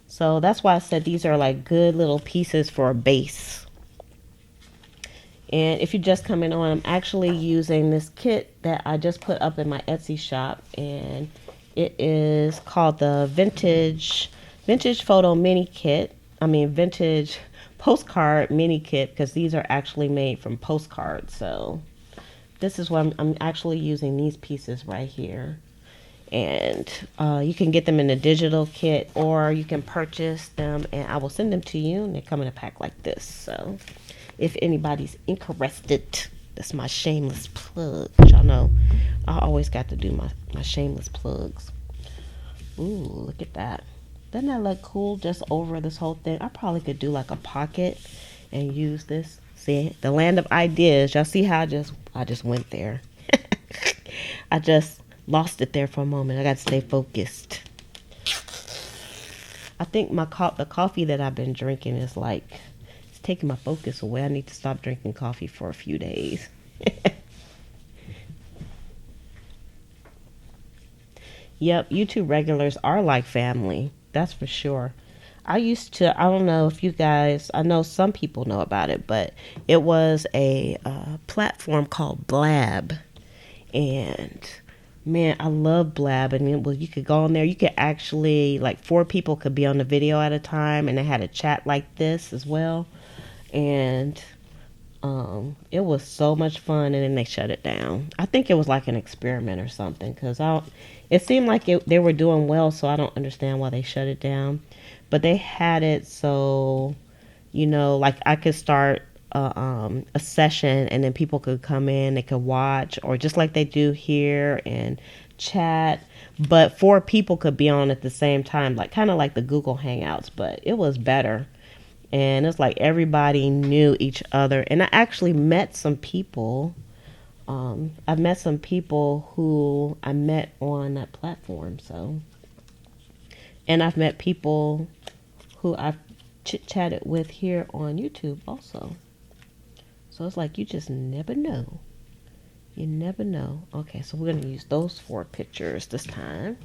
So that's why I said these are like good little pieces for a base. And if you're just coming on, I'm actually using this kit that I just put up in my Etsy shop, and it is called the Vintage Photo Mini Kit. I mean, Vintage Postcard Mini Kit, because these are actually made from postcards. So this is what I'm actually using these pieces right here. And you can get them in a digital kit, or you can purchase them and I will send them to you, and they come in a pack like this. So if anybody's interested, that's my shameless plug. Y'all know I always got to do my shameless plugs. Ooh, look at that. Doesn't that look cool just over this whole thing? I probably could do like a pocket and use this. See, the land of ideas. Y'all see how I just went there. I just lost it there for a moment. I got to stay focused. I think the coffee that I've been drinking is like, it's taking my focus away. I need to stop drinking coffee for a few days. Yep, YouTube regulars are like family. That's for sure. I don't know if you guys, I know some people know about it, but it was a platform called Blab. And man, I love Blab. And you could go on there. You could actually, like 4 people could be on the video at a time. And they had a chat like this as well. And it was so much fun. And then they shut it down. I think it was like an experiment or something. Because it seemed like they were doing well. So I don't understand why they shut it down. But they had it so, like I could start a session and then people could come in, they could watch, or just like they do here and chat. But 4 people could be on at the same time, like kind of like the Google Hangouts, but it was better. And it's like everybody knew each other. And I actually met some people. I've met some people who I met on that platform. So, and I've met people who I've chit-chatted with here on YouTube also. So it's like you just never know. You never know. Okay, so we're going to use those 4 pictures this time.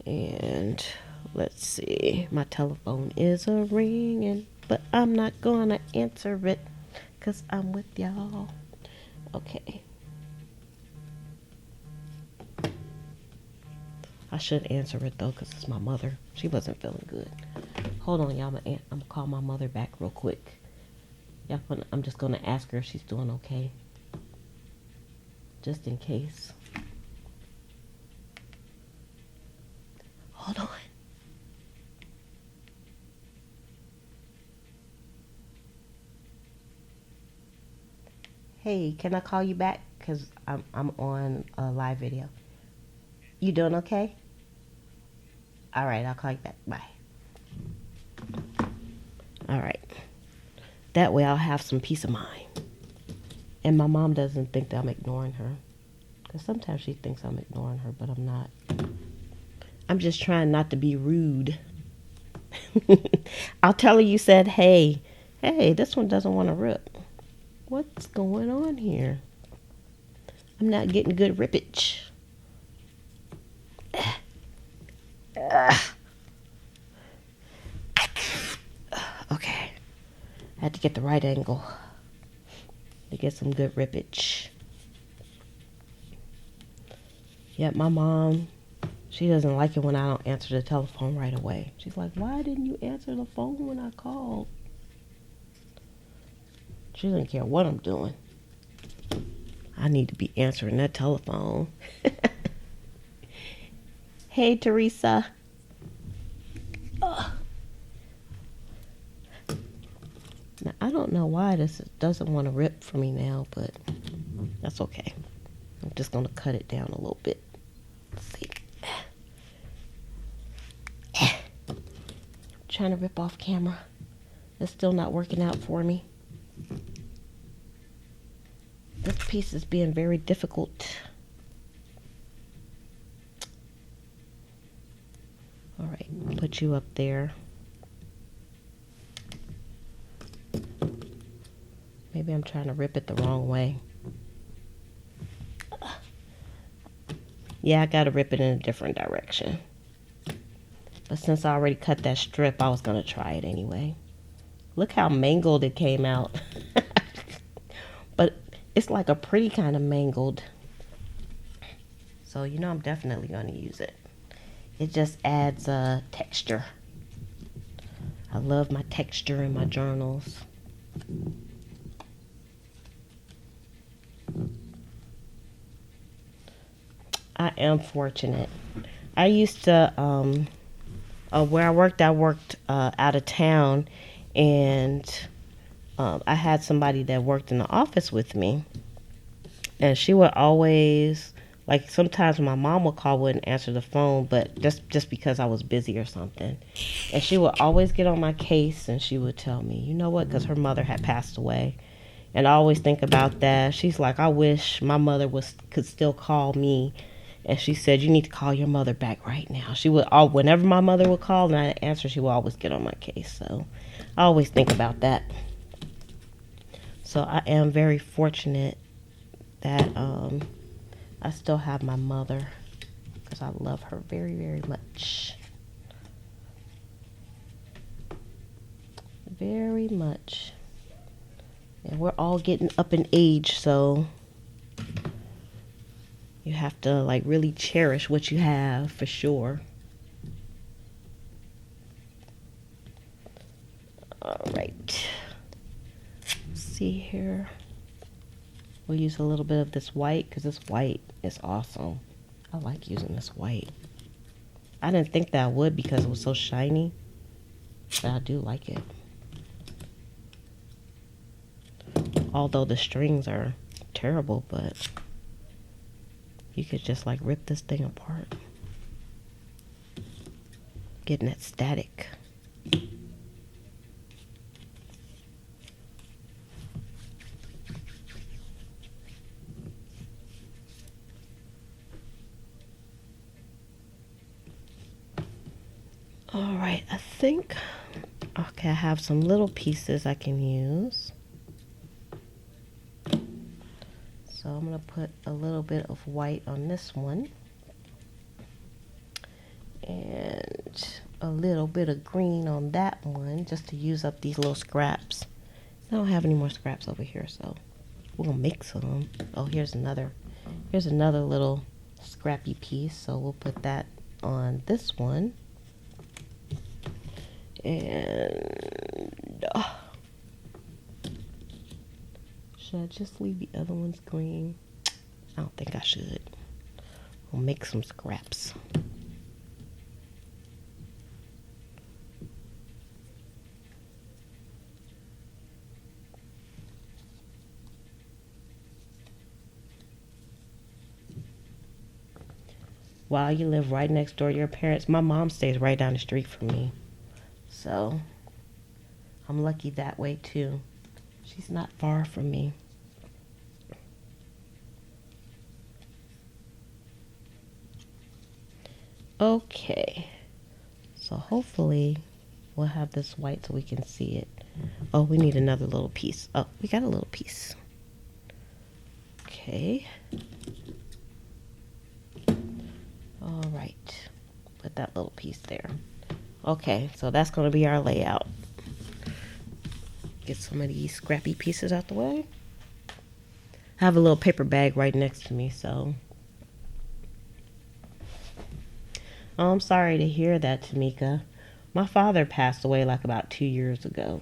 And let's see. My telephone is ringing, but I'm not going to answer it because I'm with y'all. Okay. I should answer it though because it's my mother. She wasn't feeling good. Hold on, y'all. I'm going to call my mother back real quick. I'm just going to ask her if she's doing okay. Just in case. Hold on. Hey, can I call you back? Because I'm on a live video. You doing okay? All right, I'll call you back. Bye. All right. That way I'll have some peace of mind. And my mom doesn't think that I'm ignoring her. Because sometimes she thinks I'm ignoring her, but I'm not. I'm just trying not to be rude. I'll tell her you said, hey, this one doesn't want to rip. What's going on here? I'm not getting good rippage. Okay. I had to get the right angle to get some good rippage. Yet my mom, she doesn't like it when I don't answer the telephone right away. She's like, why didn't you answer the phone when I called? She doesn't care what I'm doing. I need to be answering that telephone. Hey, Teresa. Ugh. Now, I don't know why this doesn't want to rip for me now, but that's okay. I'm just going to cut it down a little bit. Let's see. Trying to rip off camera. It's still not working out for me. This piece is being very difficult. All right, put you up there. Maybe I'm trying to rip it the wrong way. Yeah, I gotta rip it in a different direction. But since I already cut that strip, I was gonna try it anyway. Look how mangled it came out. But it's like a pretty kind of mangled. So you know I'm definitely gonna use it. It just adds a texture. I love my texture in my journals. I am fortunate. I used to, where I worked out of town, and I had somebody that worked in the office with me, and she would always, like, sometimes my mom would call, wouldn't answer the phone, but just because I was busy or something, and she would always get on my case, and she would tell me, you know what, because her mother had passed away, and I always think about that. She's like, I wish my mother could still call me. And she said, you need to call your mother back right now. She would, whenever my mother would call and I answer, she would always get on my case. So I always think about that. So I am very fortunate that I still have my mother, because I love her very, very much. Very much. And we're all getting up in age, so you have to, like, really cherish what you have, for sure. All right. Let's see here. We'll use a little bit of this white, because this white is awesome. I like using this white. I didn't think that I would because it was so shiny, but I do like it. Although the strings are terrible, but you could just, like, rip this thing apart. Getting that static. All right, I think, okay, I have some little pieces I can use. So I'm going to put a little bit of white on this one. And a little bit of green on that one, just to use up these little scraps. I don't have any more scraps over here, so we're going to make some. Oh, here's another little scrappy piece. So we'll put that on this one. And should I just leave the other ones green? I don't think I should. We'll make some scraps. Wow, you live right next door to your parents. My mom stays right down the street from me. So I'm lucky that way too. She's not far from me. Okay. So hopefully we'll have this white so we can see it. Oh, we need another little piece. Oh, we got a little piece. Okay. All right. Put that little piece there. Okay, so that's going to be our layout. Get some of these scrappy pieces out the way. I have a little paper bag right next to me, so Oh, I'm sorry to hear that, Tamika. My father passed away like about 2 years ago.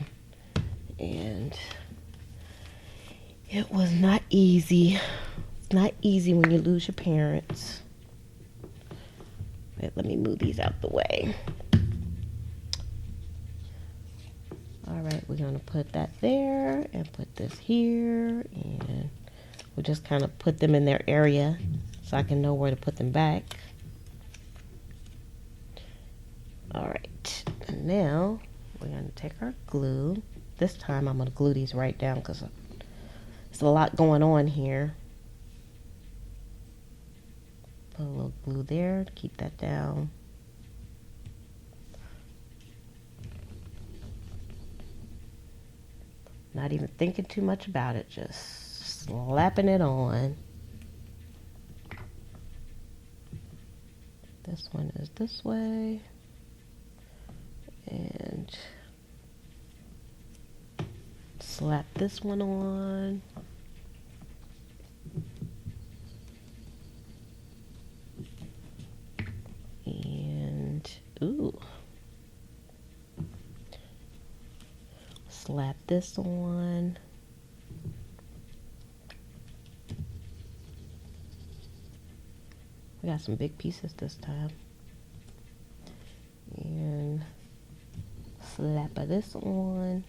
And it was not easy. It's not easy when you lose your parents. Wait, let me move these out the way. All right, we're going to put that there and put this here. And we'll just kind of put them in their area so I can know where to put them back. All right, and now we're going to take our glue. This time I'm going to glue these right down because there's a lot going on here. Put a little glue there to keep that down. Not even thinking too much about it, just slapping it on. This one is this way. And slap this one on. And, ooh. Slap this on. We got some big pieces this time. And slap this on.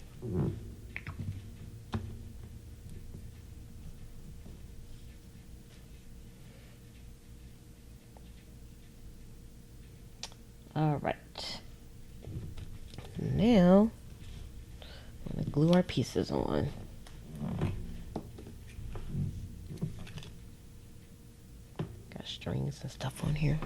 All right. Now, I'm going to glue our pieces on. Got strings and stuff on here.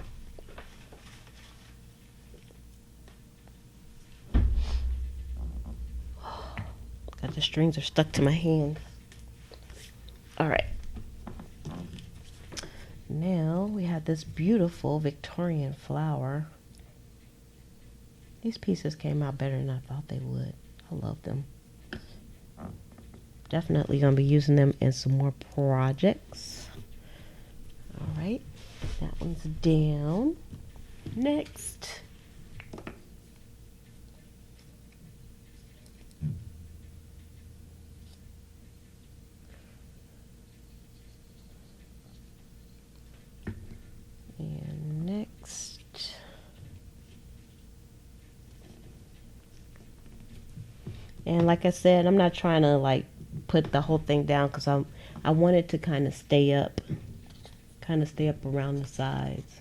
God, the strings are stuck to my hand. All right. Now we have this beautiful Victorian flower. These pieces came out better than I thought they would. I love them. Definitely going to be using them in some more projects. All right. That one's down. Next. And next. And like I said, I'm not trying to like put the whole thing down because I want it to kind of stay up around the sides.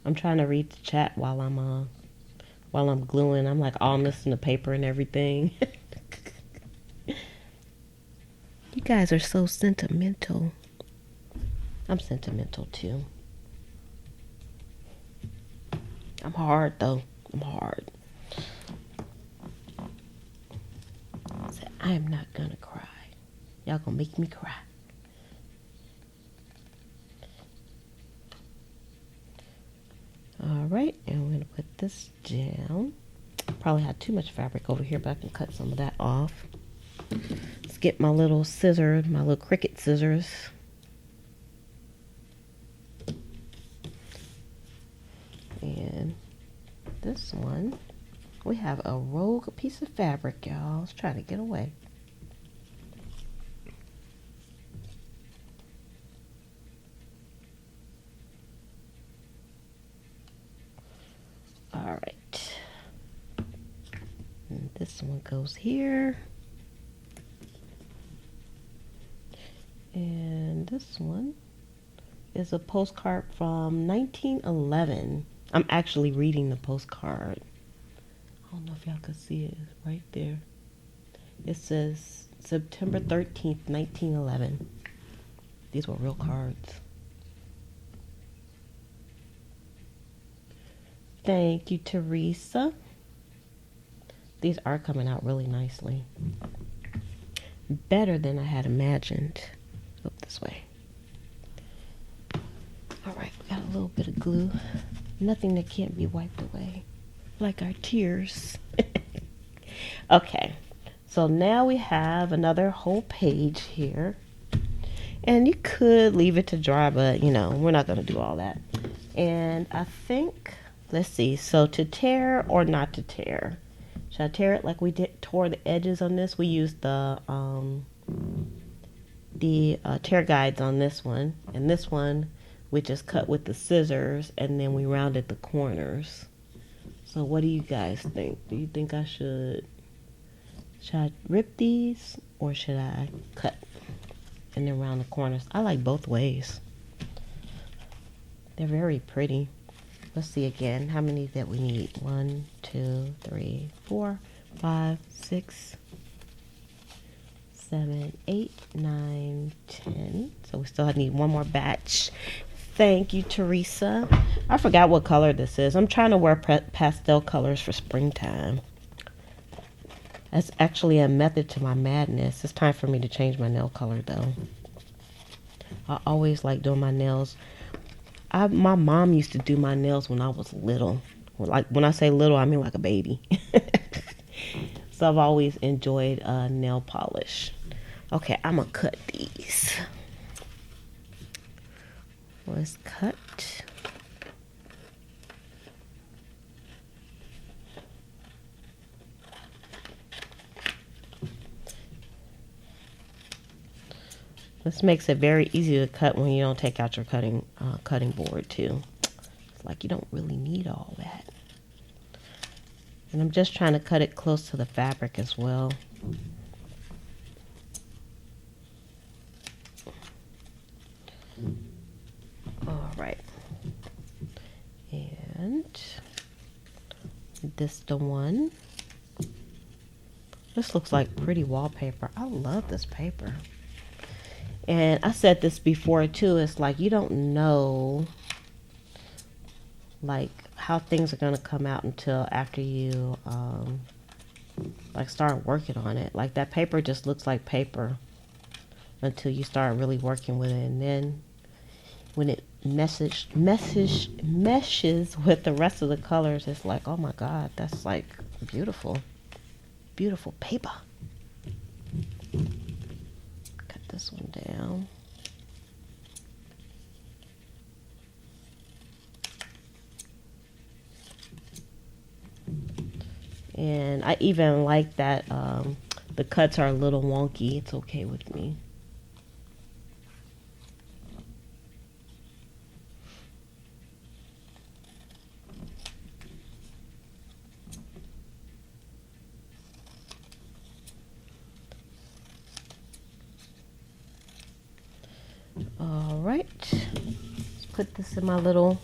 I'm trying to read the chat while I'm gluing. I'm like all missing the paper and everything. You guys are so sentimental. I'm sentimental too. I'm hard though. I'm hard. I said, I am not gonna cry. Y'all gonna make me cry. All right, and we're gonna put this down. Probably had too much fabric over here, but I can cut some of that off. Let's get my little scissors, my little Cricut scissors. And this one, we have a rogue piece of fabric, y'all. Let's try to get away. All right. And this one goes here. And this one is a postcard from 1911. I'm actually reading the postcard. I don't know if y'all can see it. It's right there. It says September 13th, 1911. These were real cards. Thank you, Teresa. These are coming out really nicely. Better than I had imagined. Go this way. All right, we got a little bit of glue. Nothing that can't be wiped away. Like our tears. Okay, So now we have another whole page here. And you could leave it to dry, but you know, we're not going to do all that. And I think, let's see, so to tear or not to tear. Should I tear it like we tore the edges on this? We used the tear guides on this one. And this one, we just cut with the scissors and then we rounded the corners. So what do you guys think? Do you think should I rip these or should I cut and then round the corners? I like both ways. They're very pretty. Let's see again. How many that we need? 1, 2, 3, 4, 5, 6, 7, 8, 9, 10. So we still need one more batch. Thank you, Teresa. I forgot what color this is. I'm trying to wear pastel colors for springtime. That's actually a method to my madness. It's time for me to change my nail color though. I always like doing my nails. My mom used to do my nails when I was little. Like when I say little, I mean like a baby. So I've always enjoyed nail polish. Okay, I'm gonna cut these. Let's cut. This makes it very easy to cut when you don't take out your cutting board too. It's like you don't really need all that. And I'm just trying to cut it close to the fabric as well. All right. And this the one. This looks like pretty wallpaper. I love this paper. And I said this before too, it's like you don't know like how things are going to come out until after you like start working on it. Like that paper just looks like paper until you start really working with it, and then when it meshes with the rest of the colors, it's like, oh my god, that's like beautiful paper. This one down. And I even like that the cuts are a little wonky. It's okay with me. All right, let's put this in my little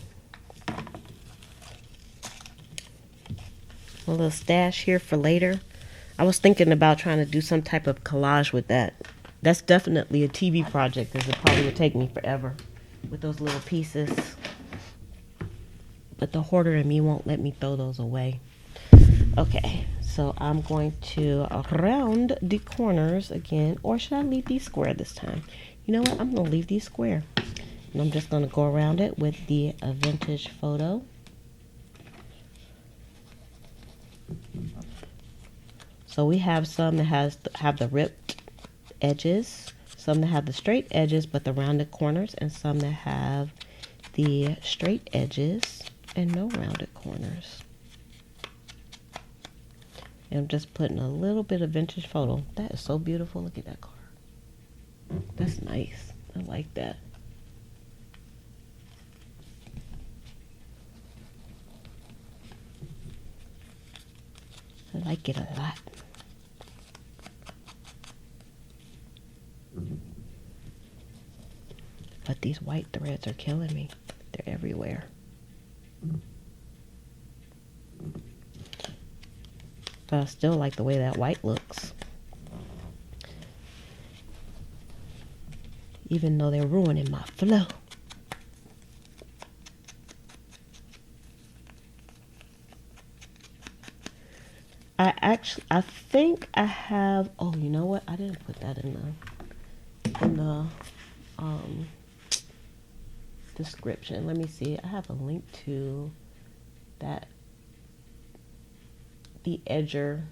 stash here for later. I was thinking about trying to do some type of collage with that. That's definitely a TV project, because it probably would take me forever with those little pieces. But the hoarder in me won't let me throw those away. Okay, so I'm going to round the corners again, or should I leave these square this time? You know what? I'm going to leave these square. And I'm just going to go around it with the vintage photo. So we have some that have the ripped edges, some that have the straight edges but the rounded corners, and some that have the straight edges and no rounded corners. And I'm just putting a little bit of vintage photo. That is so beautiful. Look at that car. That's nice. I like that. I like it a lot. But these white threads are killing me. They're everywhere. But I still like the way that white looks. Even though they're ruining my flow. I think I have, oh, you know what? I didn't put that in the description. Let me see. I have a link to that, the edger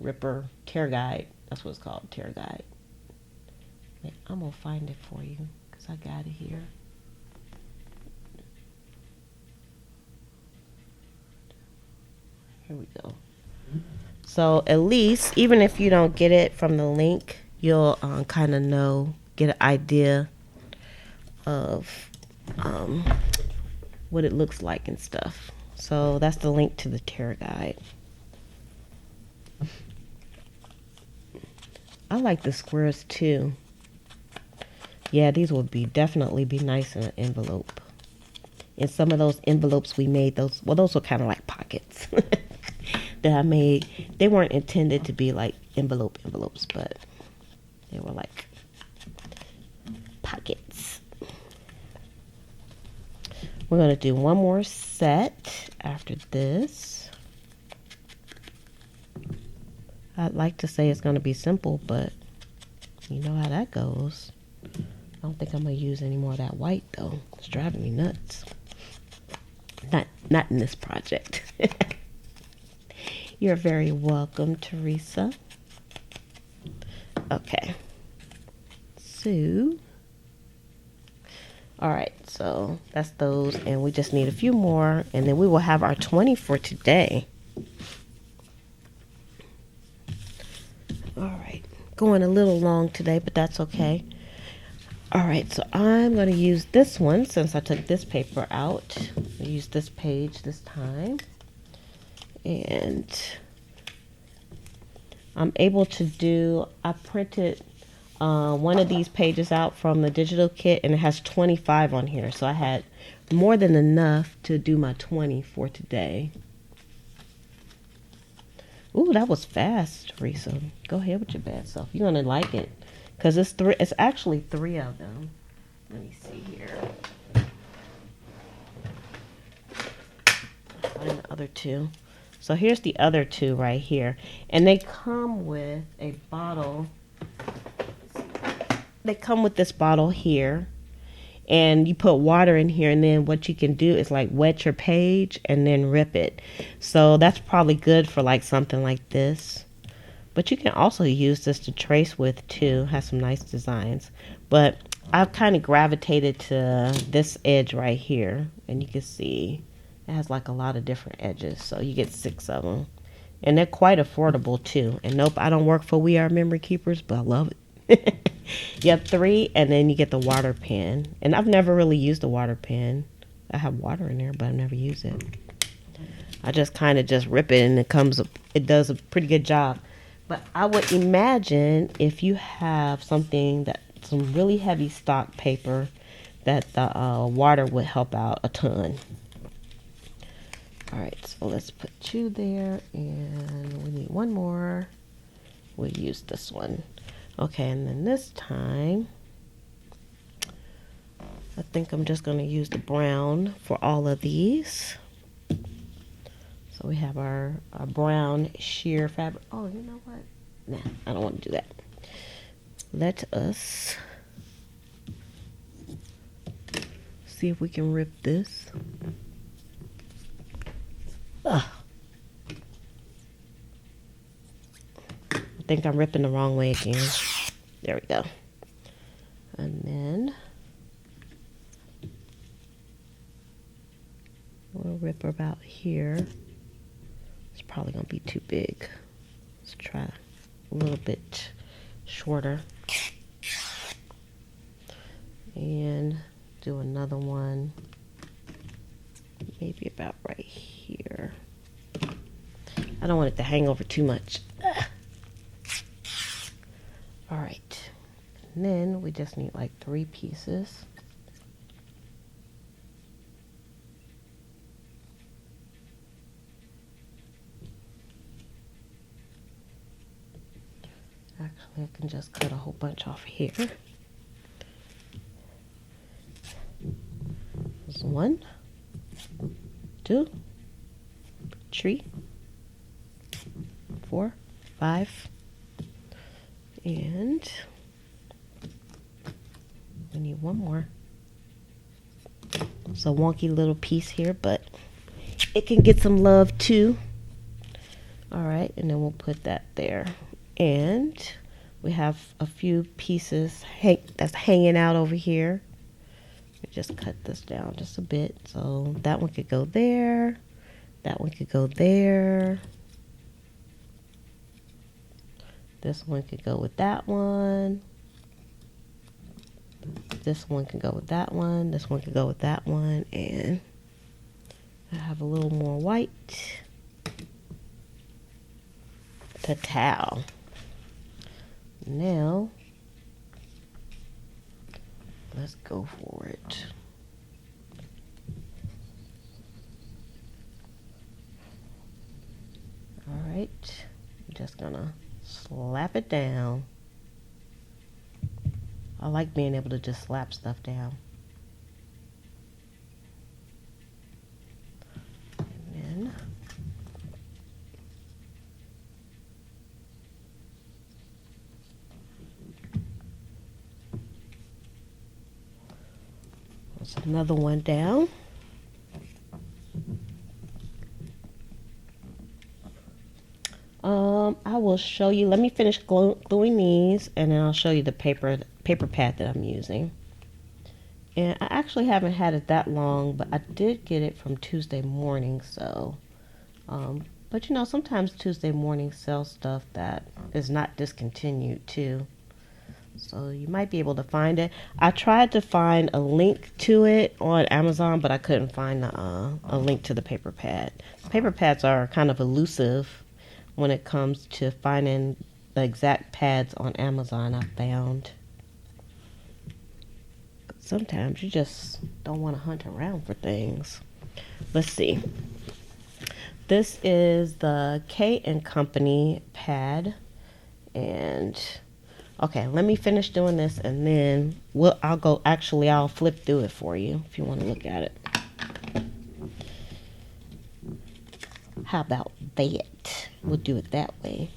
Ripper tear guide. That's what it's called, tear guide. I'm gonna find it for you because I got it here. Here we go. So at least, even if you don't get it from the link, you'll kind of know, get an idea of what it looks like and stuff. So that's the link to the tear guide. I like the squares too. Yeah, these would definitely be nice in an envelope. And some of those envelopes we made, those were kind of like pockets that I made. They weren't intended to be like envelopes, but they were like pockets. We're going to do one more set after this. I'd like to say it's going to be simple, but you know how that goes. I don't think I'm going to use any more of that white though. It's driving me nuts. Not in this project. You're very welcome, Teresa. Okay. So, all right, so that's those, and we just need a few more, and then we will have our 20 for today. All right, going a little long today, but that's okay. All right, so I'm going to use this one since I took this paper out. I'll use this page this time. And I'm able to do, I printed one of these pages out from the digital kit, and it has 25 on here. So I had more than enough to do my 20 for today. Ooh, that was fast, Teresa. Go ahead with your bad self. You're going to like it. Because it's actually 3 of them. Let me see here. Find the other 2. So here's the other 2 right here. And they come with a bottle. They come with this bottle here. And you put water in here. And then what you can do is like wet your page and then rip it. So that's probably good for like something like this. But you can also use this to trace with too. Has some nice designs. But I've kind of gravitated to this edge right here. And you can see it has like a lot of different edges. So you get 6 of them. And they're quite affordable too. And nope, I don't work for We Are Memory Keepers, but I love it. You have 3, and then you get the water pen. And I've never really used the water pen. I have water in there, but I've never used it. I just kind of just rip it, and it does a pretty good job. But I would imagine if you have some really heavy stock paper, that the water would help out a ton. All right, so let's put 2 there, and we need 1 more. We'll use this one. Okay, and then this time, I think I'm just going to use the brown for all of these. So we have our brown sheer fabric. Oh, you know what? Nah, I don't want to do that. Let us see if we can rip this. Ugh. I think I'm ripping the wrong way again. There we go. And then we'll rip about here. It's probably going to be too big. Let's try a little bit shorter. And do another one. Maybe about right here. I don't want it to hang over too much. All right. And then we just need like 3 pieces. Actually, I can just cut a whole bunch off here. There's 1, 2, 3, 4, 5, and we need 1 more. It's a wonky little piece here, but it can get some love too. All right, and then we'll put that there. And we have a few pieces that's hanging out over here. Just cut this down just a bit. So that one could go there. That one could go there. This one could go with that one. This one can go with that one. This one could go with that one. And I have a little more white. Ta-ta. Now, let's go for it. All right, I'm just gonna slap it down. I like being able to just slap stuff down. And then there's another one down. I will show you. Let me finish gluing these, and then I'll show you the paper pad that I'm using. And I actually haven't had it that long, but I did get it from Tuesday morning. So, but you know, sometimes Tuesday morning sells stuff that is not discontinued too. So you might be able to find it. I tried to find a link to it on Amazon, but I couldn't find a link to the paper pad. Paper pads are kind of elusive when it comes to finding the exact pads on Amazon, I found. But sometimes you just don't want to hunt around for things. Let's see. This is the K & Company pad. And okay, let me finish doing this, and then I'll flip through it for you if you want to look at it. How about that? We'll do it that way.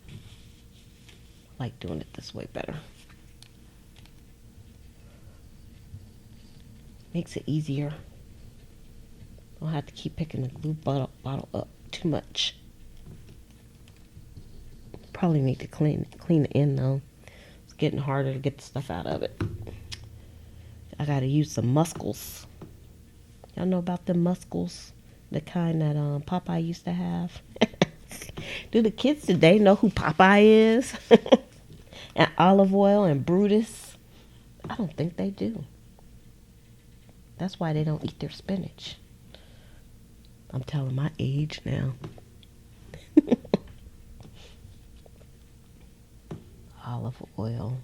I like doing it this way better. Makes it easier. Don't have to keep picking the glue bottle up too much. Probably need to clean the end though. It's getting harder to get the stuff out of it. I gotta use some muscles. Y'all know about the muscles? The kind that Popeye used to have. Do the kids today know who Popeye is? And Olive Oil and Brutus? I don't think they do. That's why they don't eat their spinach. I'm telling my age now. Olive Oil.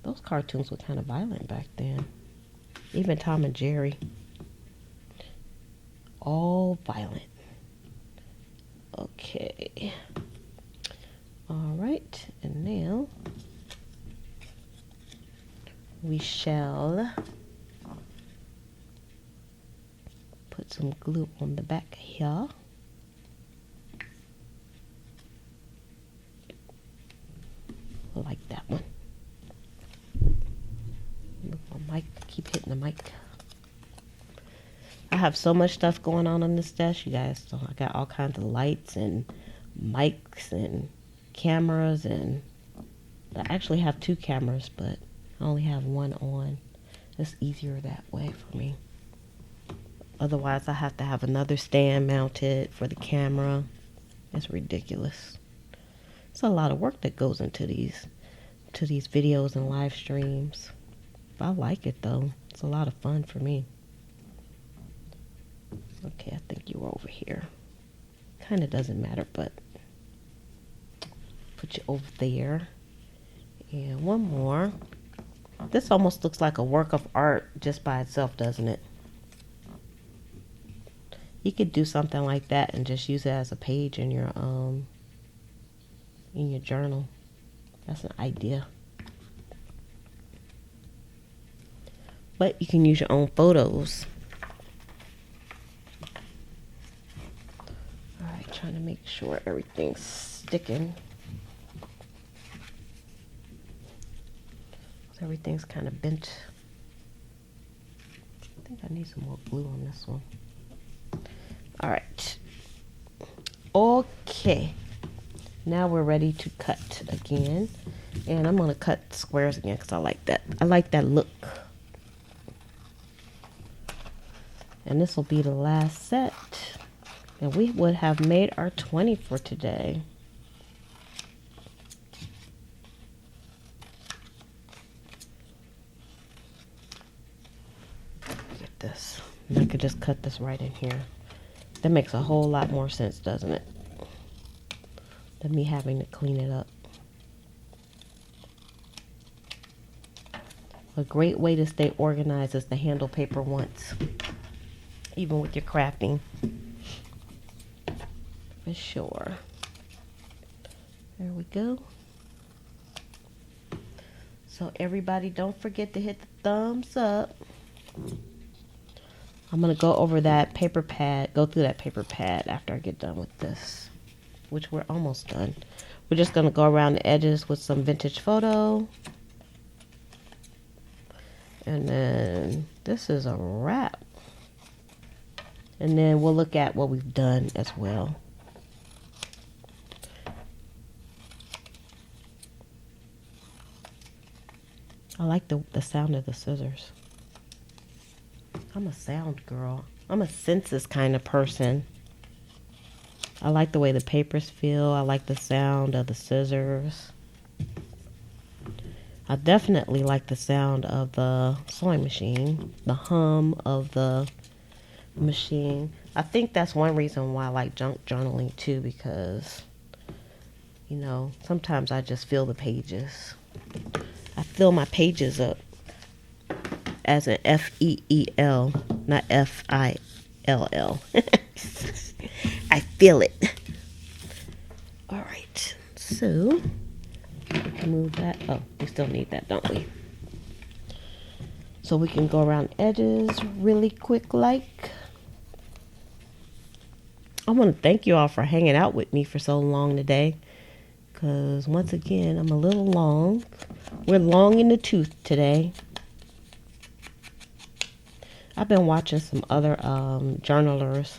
Those cartoons were kind of violent back then. Even Tom and Jerry. All violent. Okay. All right. And now we shall put some glue on the back here. Like that one. Look, my mic, keep hitting the mic. I have so much stuff going on this desk, you guys. So I got all kinds of lights and mics and cameras, and I actually have 2 cameras, but I only have one on. It's easier that way for me. Otherwise, I have to have another stand mounted for the camera. It's ridiculous. It's a lot of work that goes into these videos and live streams. I like it though. It's a lot of fun for me. Okay, I think you were over here. Kind of doesn't matter, but put you over there. And one more. This almost looks like a work of art just by itself, doesn't it? You could do something like that and just use it as a page in your journal. That's an idea. But you can use your own photos. Alright, trying to make sure everything's sticking. Everything's kind of bent. I think I need some more glue on this one. All right. Okay. Now we're ready to cut again. And I'm going to cut squares again because I like that. I like that look. And this will be the last set. And we would have made our 20 for today. Get this. And I could just cut this right in here. That makes a whole lot more sense, doesn't it? Than me having to clean it up. A great way to stay organized is to handle paper once. Even with your crafting. For sure. There we go. So everybody, don't forget to hit the thumbs up. I'm going to go over that paper pad, go through that paper pad after I get done with this, which we're almost done. We're just going to go around the edges with some vintage photo. And then this is a wrap. And then we'll look at what we've done as well. I like the sound of the scissors. I'm a sound girl. I'm a senses kind of person. I like the way the papers feel. I like the sound of the scissors. I definitely like the sound of the sewing machine, the hum of the machine. I think that's one reason why I like junk journaling too, because, you know, sometimes I just feel the pages. I fill my pages up as an F-E-E-L, not F-I-L-L. I feel it. All right, so we can move that. Oh, we still need that, don't we? So we can go around edges really quick like. I want to thank you all for hanging out with me for so long today. Because once again, I'm a little long. We're long in the tooth today. I've been watching some other journalers.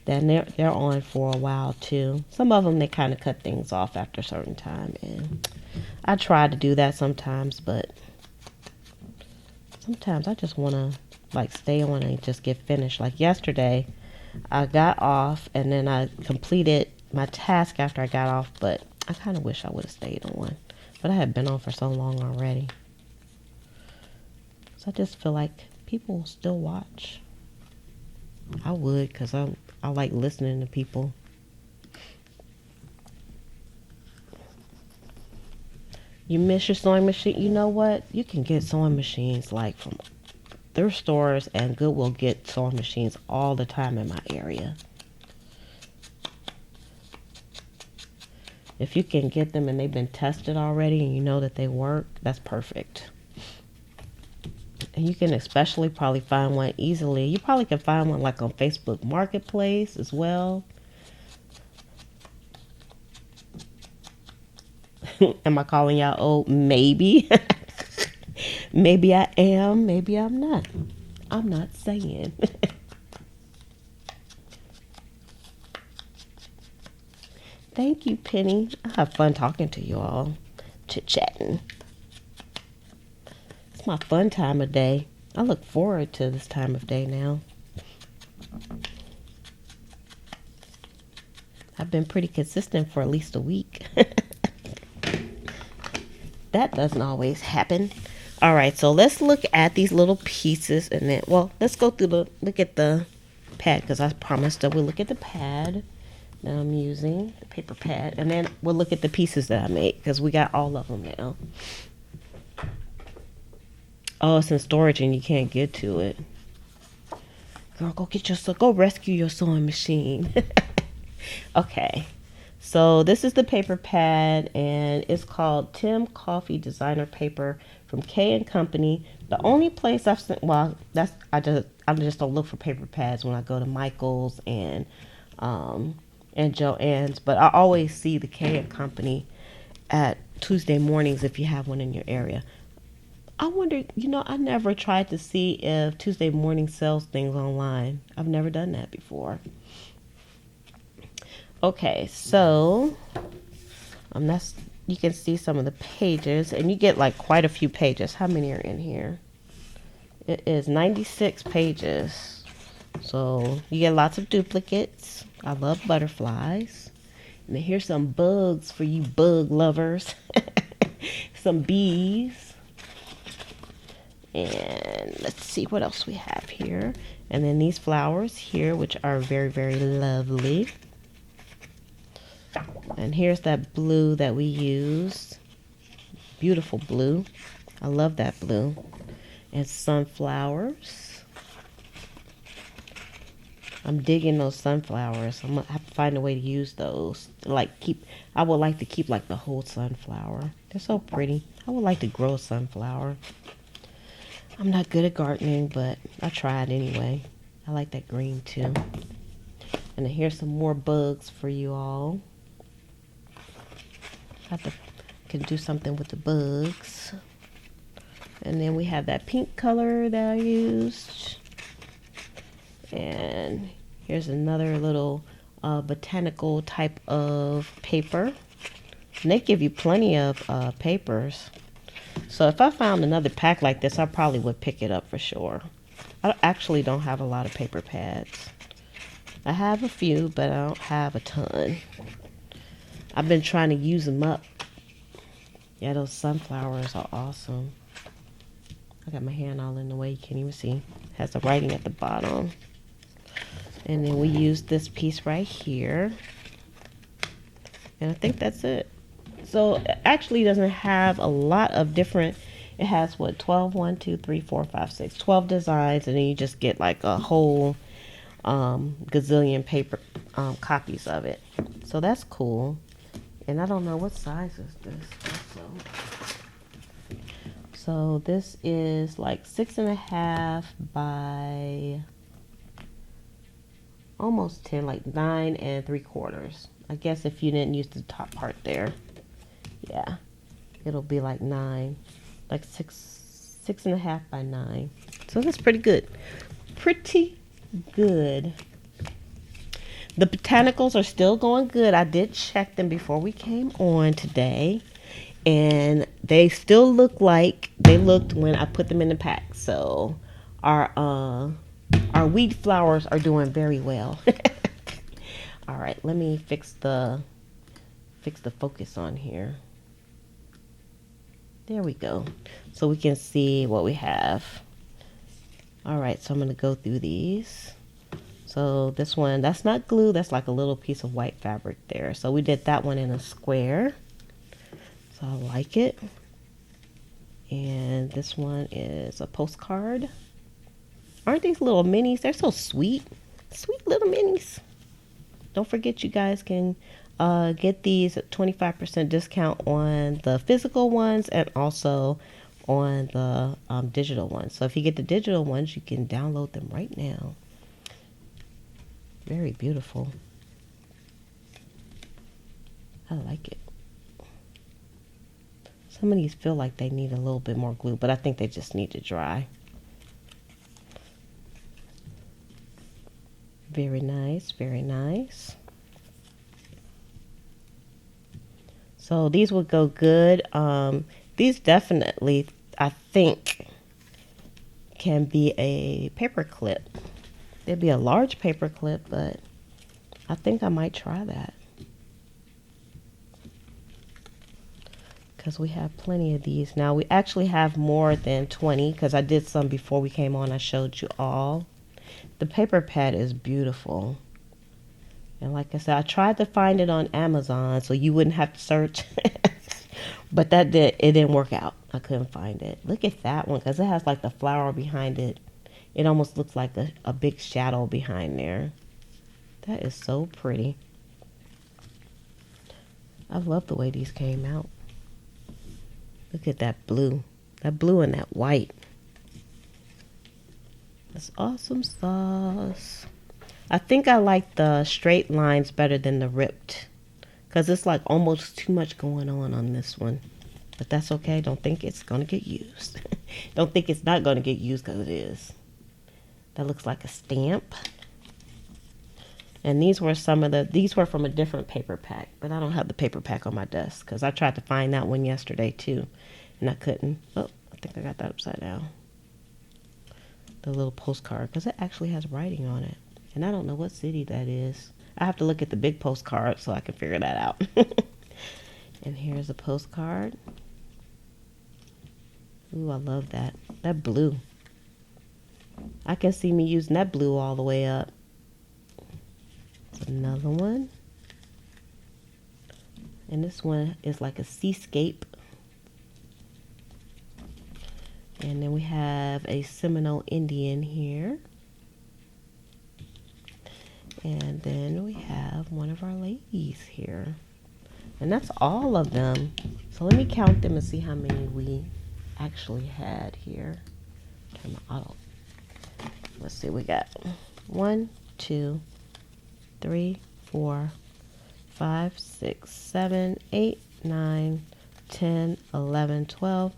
That they're on for a while too. Some of them, they kind of cut things off after a certain time. And I try to do that sometimes, but sometimes I just want to like stay on and just get finished. Like yesterday, I got off and then I completed my task after I got off, but I kind of wish I would have stayed on. But I had been on for so long already. So I just feel like people will still watch. I would, because I like listening to people. You miss your sewing machine? You know what? You can get sewing machines like from thrift stores, and Goodwill get sewing machines all the time in my area. If you can get them and they've been tested already and you know that they work, that's perfect. And you can especially probably find one easily. You probably can find one like on Facebook Marketplace as well. Am I calling y'all old? Maybe. Maybe I am. Maybe I'm not. I'm not saying. Thank you, Penny. I have fun talking to you all. Chit-chatting. It's my fun time of day. I look forward to this time of day now. I've been pretty consistent for at least a week. That doesn't always happen. All right, so let's look at these little pieces and then, well, let's go through look at the pad, because I promised that we'll look at the pad that I'm using, the paper pad, and then we'll look at the pieces that I made, because we got all of them now. Oh, it's in storage and you can't get to it. Girl, go rescue your sewing machine. Okay. So this is the paper pad, and it's called Tim Coffee Designer Paper from K & Company. The only place I've seen, well, I just don't look for paper pads when I go to Michael's and Joann's, but I always see the K & Company at Tuesday mornings if you have one in your area. I wonder, I never tried to see if Tuesday morning sells things online. I've never done that before. Okay, so that's, you can see some of the pages, and you get like quite a few pages. How many are in here? It is 96 pages. So you get lots of duplicates. I love butterflies. And then here's some bugs for you bug lovers. Some bees. And let's see what else we have here. And then these flowers here, which are very, very lovely. And here's that blue that we used. Beautiful blue. I love that blue. And sunflowers. I'm digging those sunflowers. I'm gonna have to find a way to use those. I would like to keep like the whole sunflower. They're so pretty. I would like to grow a sunflower. I'm not good at gardening, but I tried anyway. I like that green too. And then here's some more bugs for you all. Can do something with the bugs. And then we have that pink color that I used. And here's another little botanical type of paper. And they give you plenty of papers. So if I found another pack like this, I probably would pick it up for sure. I actually don't have a lot of paper pads. I have a few, but I don't have a ton. I've been trying to use them up. Yeah, those sunflowers are awesome. I got my hand all in the way, you can't even see. It has the writing at the bottom. And then we use this piece right here. And I think that's it. So it actually doesn't have a lot of different, it has what, 12, 1, 2, 3, 4, 5, 6, 12 designs, and then you just get like a whole gazillion paper copies of it. So that's cool. And I don't know what size is this also. So this is like 6.5 by almost 10, like 9 3/4. I guess if you didn't use the top part there, yeah, it'll be like 9, like 6.5 by 9. So that's pretty good. Pretty good. The botanicals are still going good. I did check them before we came on today, and they still look like they looked when I put them in the pack. So our weed flowers are doing very well. All right, let me fix the focus on here. There we go. So we can see what we have. All right, so I'm going to go through these. So this one, that's not glue, that's like a little piece of white fabric there. So we did that one in a square. So I like it. And this one is a postcard. Aren't these little minis? They're so sweet. Sweet little minis. Don't forget, you guys can get these at 25% discount on the physical ones and also on the digital ones. So if you get the digital ones, you can download them right now. Very beautiful. I like it. Some of these feel like they need a little bit more glue, but I think they just need to dry. Very nice, very nice. So these would go good. These definitely, I think, can be a paper clip. It'd be a large paper clip, but I think I might try that. Because we have plenty of these. Now, we actually have more than 20 because I did some before we came on. I showed you all. The paper pad is beautiful. And like I said, I tried to find it on Amazon so you wouldn't have to search. But it didn't work out. I couldn't find it. Look at that one because it has like the flower behind it. It almost looks like a big shadow behind there. That is so pretty. I love the way these came out. Look at that blue. That blue and that white. That's awesome sauce. I think I like the straight lines better than the ripped. Because it's like almost too much going on this one. But that's okay. Don't think it's going to get used. Don't think it's not going to get used because it is. That looks like a stamp. And these were from a different paper pack, but I don't have the paper pack on my desk because I tried to find that one yesterday too, and I couldn't. Oh, I think I got that upside down. The little postcard, because it actually has writing on it, and I don't know what city that is. I have to look at the big postcard so I can figure that out. And here's a postcard. Ooh, I love that. That blue. I can see me using that blue all the way up. Another one. And this one is like a seascape. And then we have a Seminole Indian here. And then we have one of our ladies here. And that's all of them. So let me count them and see how many we actually had here. Turn my auto. Let's see, we got 1, 2, 3, 4, 5, 6, 7, 8, 9, 10, 11, 12,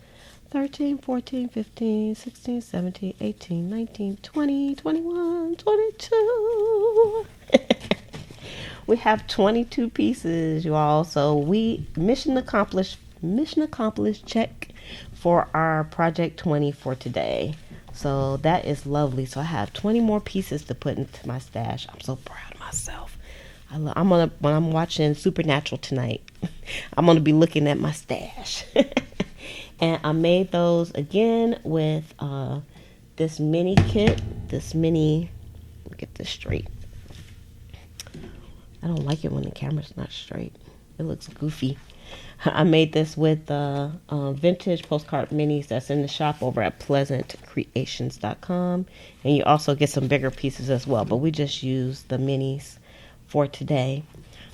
13, 14, 15, 16, 17, 18, 19, 20, 21, 22. We have 22 pieces, you all. So we mission accomplished check for our project 20 for today. So that is lovely. So I have 20 more pieces to put into my stash. I'm so proud of myself. When I'm watching Supernatural tonight, I'm gonna be looking at my stash. And I made those again with this mini kit. Let me get this straight. I don't like it when the camera's not straight. It looks goofy. I made this with vintage postcard minis that's in the shop over at pleasantcreations.com. And you also get some bigger pieces as well, but we just use the minis for today.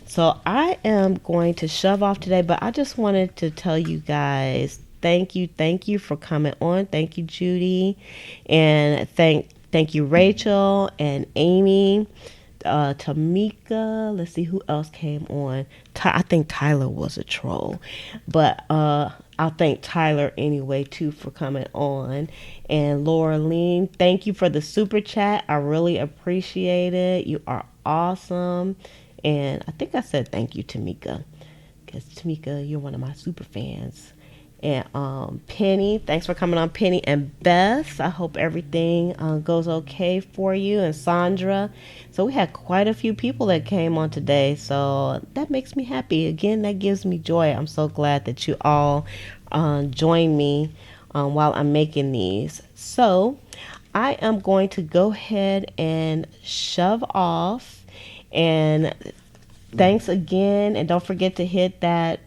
So I am going to shove off today, but I just wanted to tell you guys thank you for coming on. Thank you, Judy. And thank you, Rachel and Amy. Tamika, let's see who else came on. I think Tyler was a troll, but I'll thank Tyler anyway too for coming on. And Laureline, thank you for the super chat. I really appreciate it. You are awesome. And I think I said thank you, Tamika, because Tamika, you're one of my super fans. And Penny, thanks for coming on, Penny. And Beth, I hope everything goes okay for you. And Sandra. So we had quite a few people that came on today. So that makes me happy. Again, that gives me joy. I'm so glad that you all join me while I'm making these. So I am going to go ahead and shove off. And thanks again. And don't forget to hit that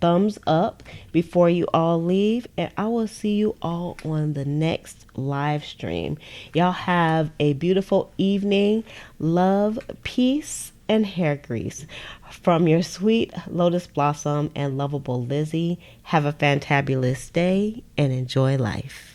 thumbs up before you all leave, and I will see you all on the next live stream. Y'all have a beautiful evening. Love, peace, and hair grease from your sweet Lotus Blossom and lovable Lizzie. Have a fantabulous day and enjoy life.